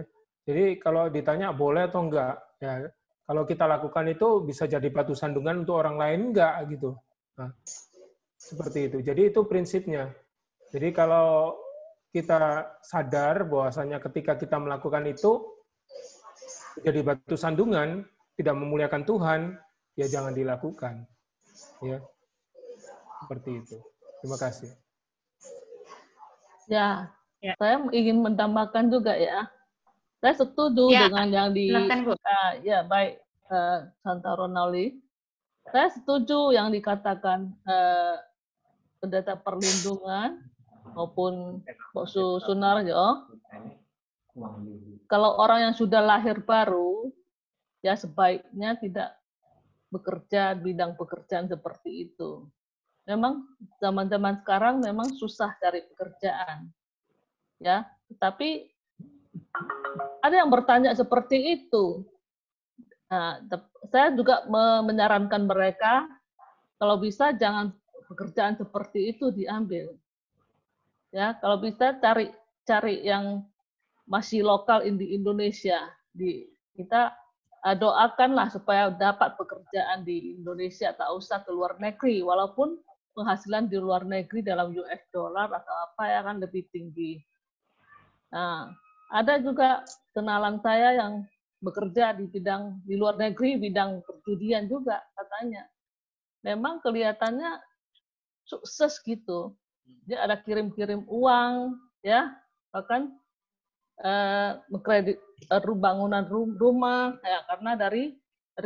Jadi kalau ditanya boleh atau enggak, ya. Kalau kita lakukan itu bisa jadi batu sandungan untuk orang lain enggak gitu. Nah, seperti itu. Jadi itu prinsipnya. Jadi kalau kita sadar bahwasanya ketika kita melakukan itu jadi batu sandungan, tidak memuliakan Tuhan, ya jangan dilakukan. Ya. Seperti itu. Terima kasih. Ya, saya ingin menambahkan juga ya. Saya setuju dengan yang ya baik Santa Ronali. Saya setuju yang dikatakan Pendeta Perlindungan maupun Bok Sunaryo. Kalau orang yang sudah lahir baru, ya sebaiknya tidak bekerja bidang pekerjaan seperti itu. Memang zaman-zaman sekarang memang susah cari pekerjaan, ya. Tetapi ada yang bertanya seperti itu. Nah, saya juga menyarankan mereka kalau bisa jangan pekerjaan seperti itu diambil. Ya, kalau bisa cari yang masih lokal di Indonesia. Kita doakanlah supaya dapat pekerjaan di Indonesia, tak usah ke luar negeri, walaupun penghasilan di luar negeri dalam US dollar atau apa ya kan lebih tinggi. Nah, ada juga kenalan saya yang bekerja di luar negeri, bidang perjudian juga katanya. Memang kelihatannya sukses gitu. Dia ada kirim-kirim uang, ya, bahkan mengkredit bangunan rumah, ya, karena dari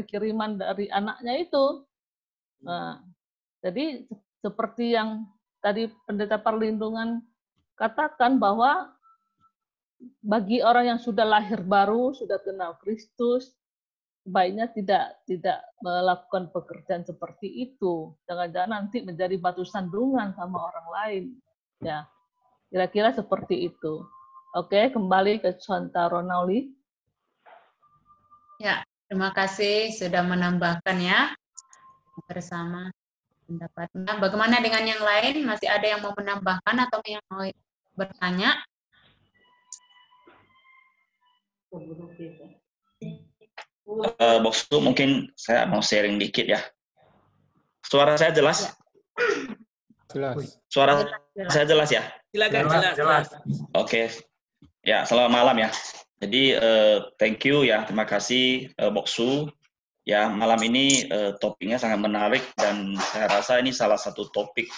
kiriman dari anaknya itu. Nah, jadi seperti yang tadi Pendeta Perlindungan katakan bahwa bagi orang yang sudah lahir baru, sudah kenal Kristus, baiknya tidak melakukan pekerjaan seperti itu. Jangan-jangan nanti menjadi batu sandungan sama orang lain. Ya, kira-kira seperti itu. Oke, kembali ke Santa Ronali. Ya, terima kasih sudah menambahkan ya bersama pendapatnya. Bagaimana dengan yang lain? Masih ada yang mau menambahkan atau yang mau bertanya? Boksu, mungkin saya mau sharing dikit ya. Suara saya jelas? Jelas. Suara saya jelas ya? Silakan, jelas. Oke. Ya, selamat malam ya. Jadi thank you ya, terima kasih Boksu. Ya, malam ini topiknya sangat menarik dan saya rasa ini salah satu topik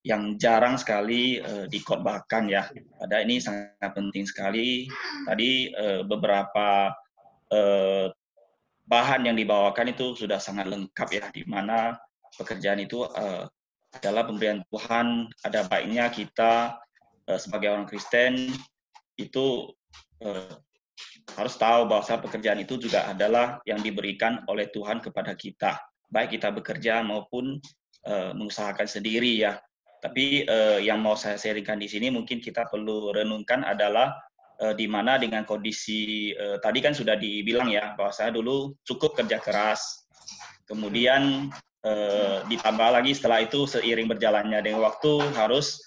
yang jarang sekali dikhotbahkan ya. Padahal ini sangat penting sekali. Tadi beberapa bahan yang dibawakan itu sudah sangat lengkap ya, di mana pekerjaan itu adalah pemberian Tuhan. Ada baiknya kita sebagai orang Kristen itu harus tahu bahwa pekerjaan itu juga adalah yang diberikan oleh Tuhan kepada kita, baik kita bekerja maupun mengusahakan sendiri ya. Tapi yang mau saya sharingkan di sini mungkin kita perlu renungkan adalah di mana dengan kondisi tadi kan sudah dibilang ya bahwa saya dulu cukup kerja keras, kemudian ditambah lagi setelah itu seiring berjalannya dengan waktu harus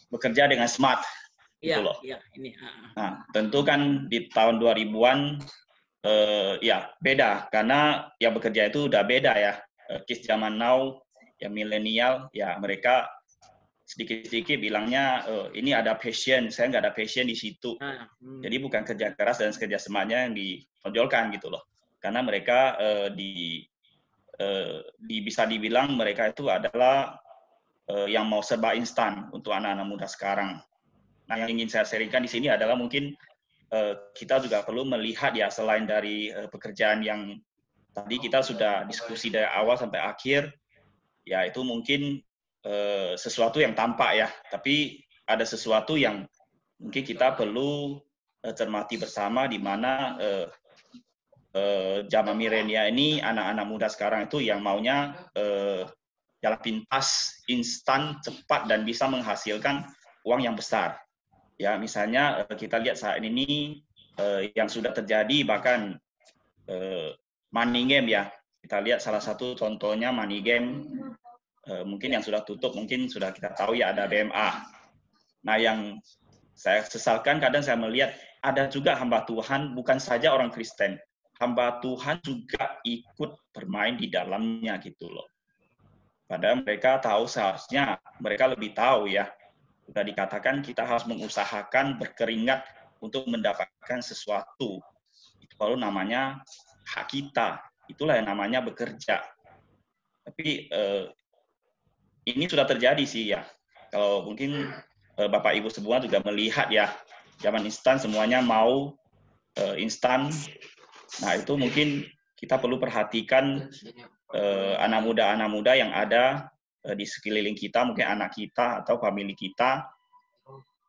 bekerja dengan smart. Gitu loh. Iya, ini. Nah, tentu kan di tahun 2000-an ya beda karena yang bekerja itu udah beda ya. Kids zaman now, yang milenial, ya mereka sedikit-sedikit bilangnya ini ada passion, saya nggak ada passion di situ. Jadi bukan kerja keras dan kerja semangatnya yang ditonjolkan gitu loh. karena mereka bisa dibilang mereka itu adalah yang mau serba instan untuk anak-anak muda sekarang. Nah, yang ingin saya sharingkan di sini adalah mungkin kita juga perlu melihat ya, selain dari pekerjaan yang tadi kita sudah diskusi dari awal sampai akhir, ya itu mungkin sesuatu yang tampak ya, tapi ada sesuatu yang mungkin kita perlu cermati bersama, di mana zaman milenial ini, anak-anak muda sekarang itu yang maunya jalan pintas, instan, cepat, dan bisa menghasilkan uang yang besar. Ya, misalnya kita lihat saat ini yang sudah terjadi, bahkan money game ya. Kita lihat salah satu contohnya money game, mungkin yang sudah tutup, mungkin sudah kita tahu ya, ada BMA. Nah, yang saya sesalkan kadang saya melihat ada juga hamba Tuhan, bukan saja orang Kristen, hamba Tuhan juga ikut bermain di dalamnya gitu loh. Padahal mereka tahu, seharusnya mereka lebih tahu ya. Sudah dikatakan kita harus mengusahakan berkeringat untuk mendapatkan sesuatu. Itu baru namanya hak kita. Itulah yang namanya bekerja. Tapi ini sudah terjadi sih ya. Kalau mungkin Bapak Ibu semua juga melihat ya, zaman instan semuanya mau instan. Nah, itu mungkin kita perlu perhatikan anak muda yang ada di sekeliling kita, mungkin anak kita atau famili kita,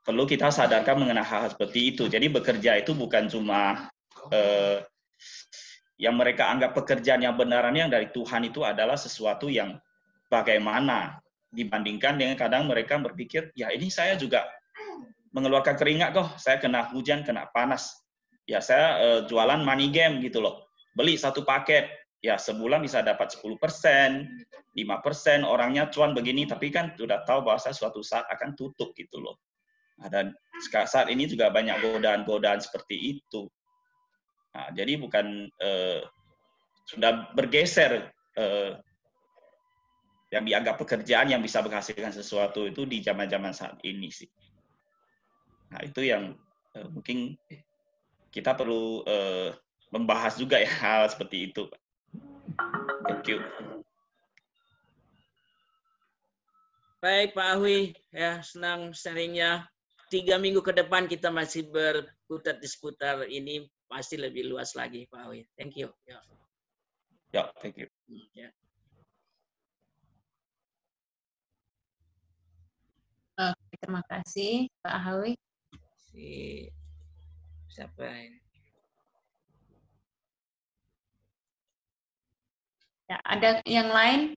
perlu kita sadarkan mengenai hal seperti itu. Jadi bekerja itu bukan cuma yang mereka anggap pekerjaan yang benaran yang dari Tuhan, itu adalah sesuatu yang bagaimana dibandingkan dengan kadang mereka berpikir, ya ini saya juga mengeluarkan keringat kok, saya kena hujan, kena panas. Ya saya jualan money game gitu loh. Beli satu paket, ya sebulan bisa dapat 10%, 5%, orangnya cuan begini, tapi kan sudah tahu bahwa suatu saat akan tutup gitu loh. Nah, dan saat ini juga banyak godaan-godaan seperti itu. Nah, jadi bukan sudah bergeser yang dianggap pekerjaan yang bisa menghasilkan sesuatu itu di zaman-zaman saat ini sih. Nah, itu yang mungkin kita perlu membahas juga ya, hal seperti itu. Thank you. Baik Pak Ahwi, ya senang sharingnya. 3 minggu ke depan kita masih berputar di seputar ini, pasti lebih luas lagi Pak Ahwi. Thank you. Ya, thank you. Ya. Oke, terima kasih Pak Ahwi. Siapa ini? Ya, ada yang lain?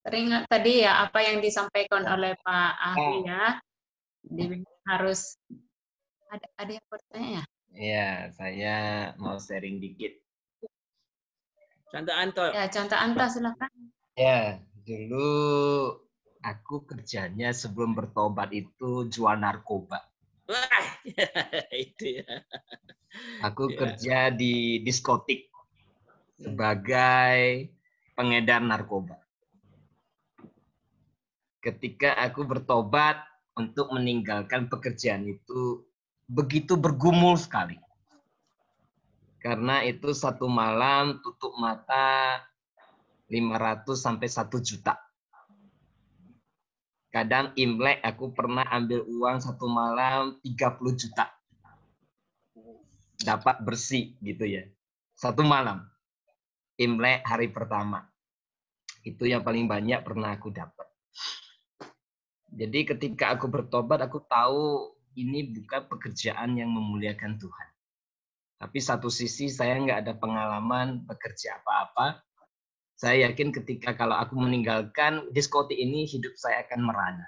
Teringat tadi ya apa yang disampaikan oleh Pak Ahwi ya. Harus ada yang bertanya ya? Ya, saya mau sharing dikit. Contoh Anto. Ya, contoh Anto silakan. Ya, dulu aku kerjanya sebelum bertobat itu jual narkoba. Wah, itu ya. Aku kerja di diskotik sebagai pengedar narkoba. Ketika aku bertobat untuk meninggalkan pekerjaan itu, begitu bergumul sekali. Karena itu satu malam tutup mata 500 sampai 1 juta. Kadang Imlek aku pernah ambil uang satu malam 30 juta. Dapat bersih gitu ya. Satu malam. Imlek hari pertama. Itu yang paling banyak pernah aku dapat. Jadi ketika aku bertobat, aku tahu ini bukan pekerjaan yang memuliakan Tuhan. Tapi satu sisi saya nggak ada pengalaman bekerja apa-apa. Saya yakin ketika kalau aku meninggalkan diskotik ini, hidup saya akan merana.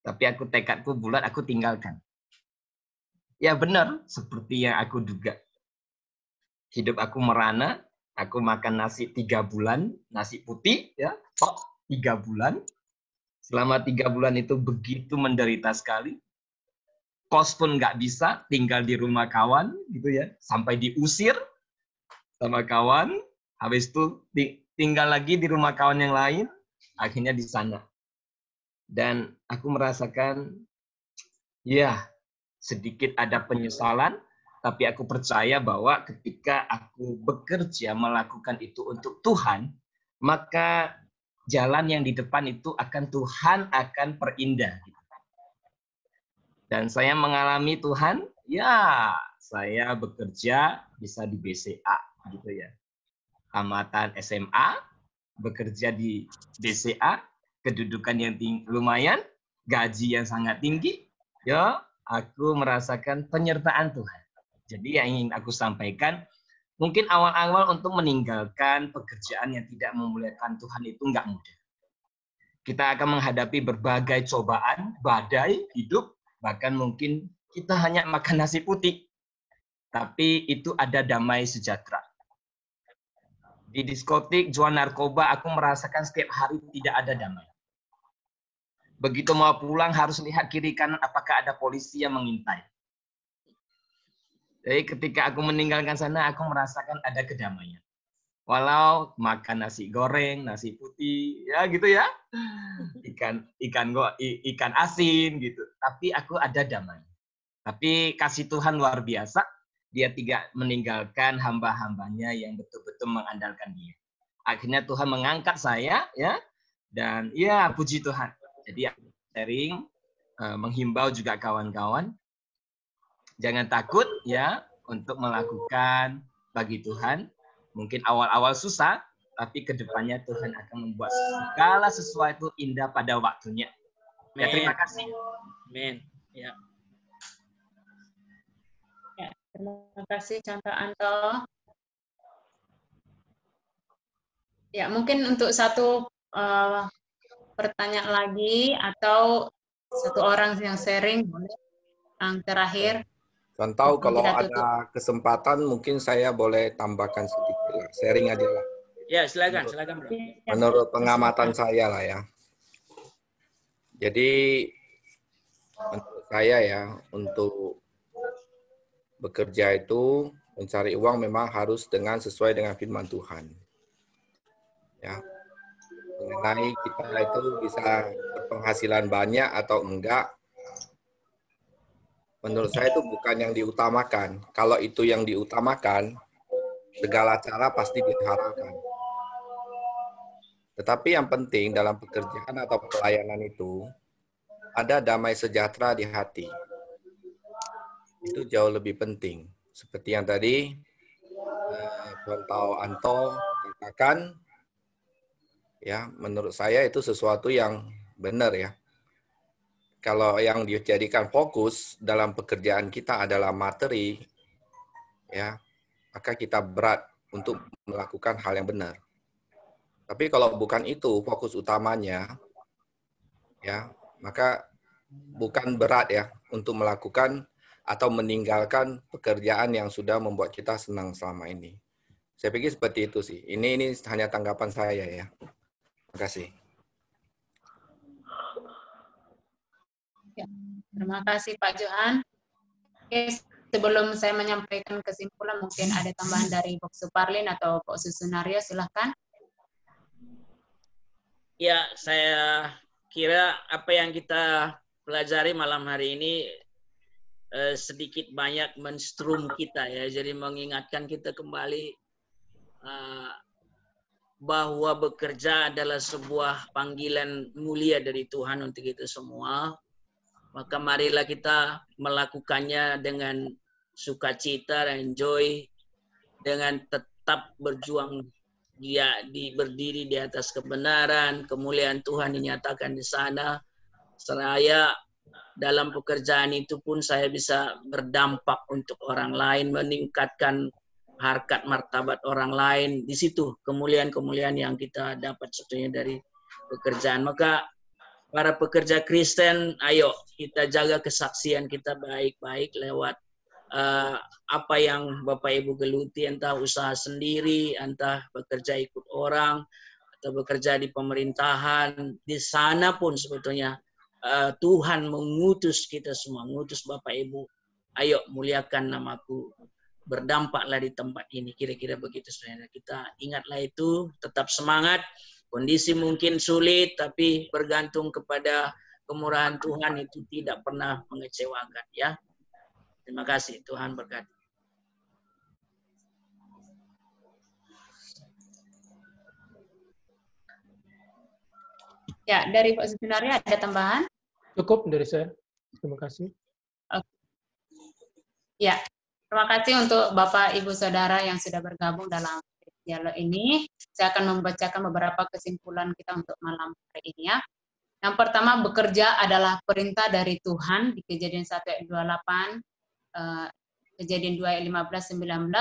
Tapi aku tekadku bulat, aku tinggalkan. Ya benar, seperti yang aku duga. Hidup aku merana, aku makan nasi 3 bulan, nasi putih, ya, 3 bulan. Selama 3 bulan itu begitu menderita sekali. Kos pun nggak bisa, tinggal di rumah kawan, gitu ya, sampai diusir sama kawan. Habis itu tinggal lagi di rumah kawan yang lain, akhirnya di sana. Dan aku merasakan, ya, sedikit ada penyesalan, tapi aku percaya bahwa ketika aku bekerja melakukan itu untuk Tuhan, maka jalan yang di depan itu Tuhan akan perindah. Dan saya mengalami Tuhan, ya saya bekerja bisa di BCA gitu ya. Tamatan SMA, bekerja di BCA, kedudukan yang lumayan, gaji yang sangat tinggi, ya aku merasakan penyertaan Tuhan. Jadi yang ingin aku sampaikan, mungkin awal-awal untuk meninggalkan pekerjaan yang tidak memuliakan Tuhan itu nggak mudah. Kita akan menghadapi berbagai cobaan, badai, hidup, bahkan mungkin kita hanya makan nasi putih. Tapi itu ada damai sejahtera. Di diskotik, jual narkoba, aku merasakan setiap hari tidak ada damai. Begitu mau pulang harus lihat kiri kanan apakah ada polisi yang mengintai. Jadi ketika aku meninggalkan sana, aku merasakan ada kedamaian. Walau makan nasi goreng, nasi putih, ya gitu ya, ikan asin gitu. Tapi aku ada damai. Tapi kasih Tuhan luar biasa. Dia tidak meninggalkan hamba-hambanya yang betul-betul mengandalkan Dia. Akhirnya Tuhan mengangkat saya, ya, dan ya puji Tuhan. Jadi sharing, menghimbau juga kawan-kawan. Jangan takut ya untuk melakukan bagi Tuhan. Mungkin awal-awal susah, tapi kedepannya Tuhan akan membuat segala sesuatu indah pada waktunya. Ya, terima kasih. Amin. Ya. Ya, terima kasih Chandra Anto. Ya, mungkin untuk satu pertanyaan lagi atau satu orang yang sharing boleh. Yang terakhir. Contoh kalau ada kesempatan mungkin saya boleh tambahkan sedikit lah. Sharing aja lah. Ya, silakan Bro. Menurut pengamatan saya lah ya. Jadi menurut saya ya, untuk bekerja itu mencari uang memang harus sesuai dengan firman Tuhan. Ya. Mengenai kita itu bisa berpenghasilan banyak atau enggak, menurut saya itu bukan yang diutamakan. Kalau itu yang diutamakan, segala cara pasti diharapkan. Tetapi yang penting dalam pekerjaan atau pelayanan itu, ada damai sejahtera di hati. Itu jauh lebih penting. Seperti yang tadi, Contoh Anto katakan, ya menurut saya itu sesuatu yang benar ya. Kalau yang dijadikan fokus dalam pekerjaan kita adalah materi, ya, maka kita berat untuk melakukan hal yang benar. Tapi kalau bukan itu fokus utamanya, ya, maka bukan berat ya untuk melakukan atau meninggalkan pekerjaan yang sudah membuat kita senang selama ini. Saya pikir seperti itu sih. Ini hanya tanggapan saya ya. Terima kasih. Ya, terima kasih Pak Johan. Oke, sebelum saya menyampaikan kesimpulan, mungkin ada tambahan dari Pak Suparlin atau Pak Susunario, silahkan. Ya, saya kira apa yang kita pelajari malam hari ini sedikit banyak menstrum kita ya, jadi mengingatkan kita kembali bahwa bekerja adalah sebuah panggilan mulia dari Tuhan untuk kita semua. Maka marilah kita melakukannya dengan sukacita dan joy, dengan tetap berjuang berdiri di atas kebenaran, kemuliaan Tuhan dinyatakan di sana. Seraya dalam pekerjaan itu pun saya bisa berdampak untuk orang lain, meningkatkan harkat martabat orang lain. Di situ kemuliaan-kemuliaan yang kita dapat sebetulnya dari pekerjaan. Maka para pekerja Kristen, ayo kita jaga kesaksian kita baik-baik lewat apa yang Bapak Ibu geluti, entah usaha sendiri, entah bekerja ikut orang, atau bekerja di pemerintahan. Di sana pun sebetulnya Tuhan mengutus kita semua, mengutus Bapak Ibu. Ayo muliakan namaku, berdampaklah di tempat ini. Kira-kira begitu saudara. Kita ingatlah itu, tetap semangat. Kondisi mungkin sulit, tapi bergantung kepada kemurahan Tuhan itu tidak pernah mengecewakan ya. Terima kasih, Tuhan berkati. Ya, dari Pak Sunario ada tambahan? Cukup dari saya. Terima kasih. Ya, terima kasih untuk Bapak, Ibu, Saudara yang sudah bergabung dalam dialog ini. Saya akan membacakan beberapa kesimpulan kita untuk malam hari ini ya. Yang pertama, bekerja adalah perintah dari Tuhan di Kejadian 1 ayat 28, Kejadian 2 ayat 15-19.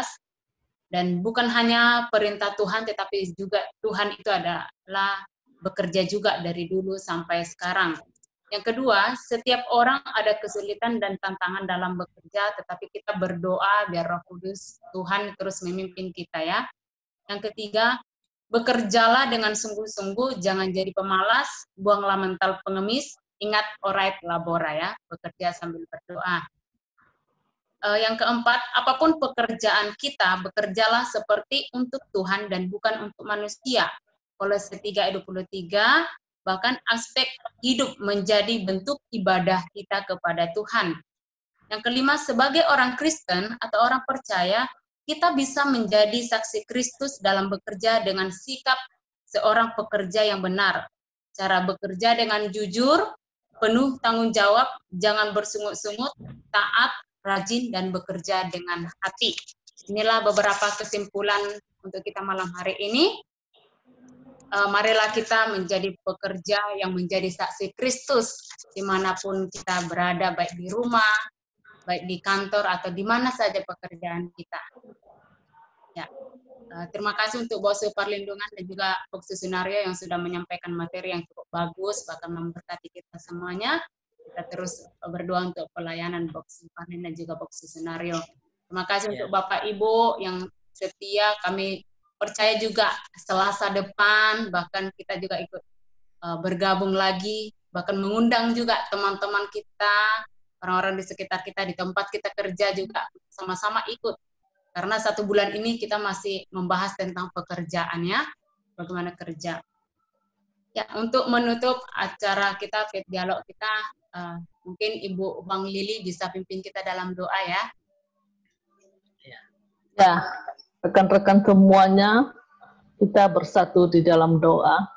Dan bukan hanya perintah Tuhan, tetapi juga Tuhan itu adalah bekerja juga dari dulu sampai sekarang. Yang kedua, setiap orang ada kesulitan dan tantangan dalam bekerja, tetapi kita berdoa biar Roh Kudus Tuhan terus memimpin kita ya. Yang ketiga, bekerjalah dengan sungguh-sungguh, jangan jadi pemalas, buanglah mental pengemis, ingat orait labora ya, bekerja sambil berdoa. Yang keempat, apapun pekerjaan kita, bekerjalah seperti untuk Tuhan dan bukan untuk manusia. Kolose 3 ayat 23, bahkan aspek hidup menjadi bentuk ibadah kita kepada Tuhan. Yang kelima, sebagai orang Kristen atau orang percaya, kita bisa menjadi saksi Kristus dalam bekerja dengan sikap seorang pekerja yang benar. Cara bekerja dengan jujur, penuh tanggung jawab, jangan bersungut-sungut, taat, rajin, dan bekerja dengan hati. Inilah beberapa kesimpulan untuk kita malam hari ini. Marilah kita menjadi pekerja yang menjadi saksi Kristus dimanapun kita berada, baik di rumah, baik di kantor, atau di mana saja pekerjaan kita. Ya. Terima kasih untuk Bosu Perlindungan dan juga Bosu Sunario yang sudah menyampaikan materi yang cukup bagus, bahkan memberkati kita semuanya. Kita terus berdoa untuk pelayanan Bosu Perlindungan dan juga Bosu Sunario. Terima kasih untuk Bapak Ibu yang setia, kami percaya juga Selasa depan, bahkan kita juga ikut bergabung lagi, bahkan mengundang juga teman-teman kita, orang-orang di sekitar kita, di tempat kita kerja juga, sama-sama ikut. Karena 1 bulan ini kita masih membahas tentang pekerjaannya, bagaimana kerja. Ya, untuk menutup acara kita, Fit Dialog kita, mungkin Ibu Bang Lili bisa pimpin kita dalam doa ya. Ya, rekan-rekan semuanya, kita bersatu di dalam doa.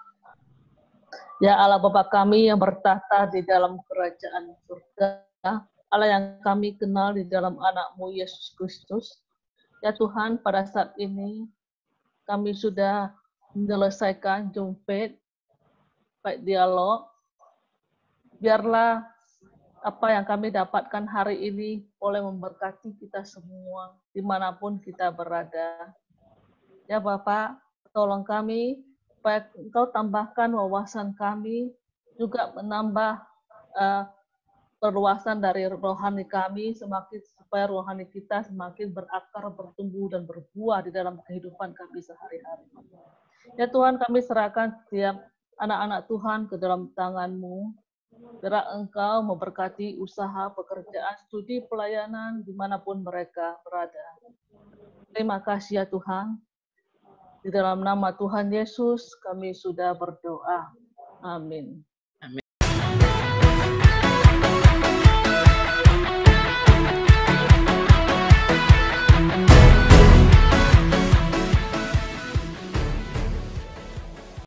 Ya Allah Bapa kami yang bertahta di dalam kerajaan surga, Allah yang kami kenal di dalam anak-Mu Yesus Kristus. Ya Tuhan, pada saat ini kami sudah menyelesaikan jumpa baik dialog. Biarlah apa yang kami dapatkan hari ini boleh memberkati kita semua dimanapun kita berada. Ya Bapak, tolong kami supaya Engkau tambahkan wawasan kami, juga menambah perluasan dari rohani kami, semakin supaya rohani kita semakin berakar, bertumbuh, dan berbuah di dalam kehidupan kami sehari-hari. Ya Tuhan, kami serahkan setiap anak-anak Tuhan ke dalam tangan-Mu. Biar Engkau memberkati usaha, pekerjaan, studi, pelayanan, dimanapun mereka berada. Terima kasih ya Tuhan. Di dalam nama Tuhan Yesus, kami sudah berdoa. Amin.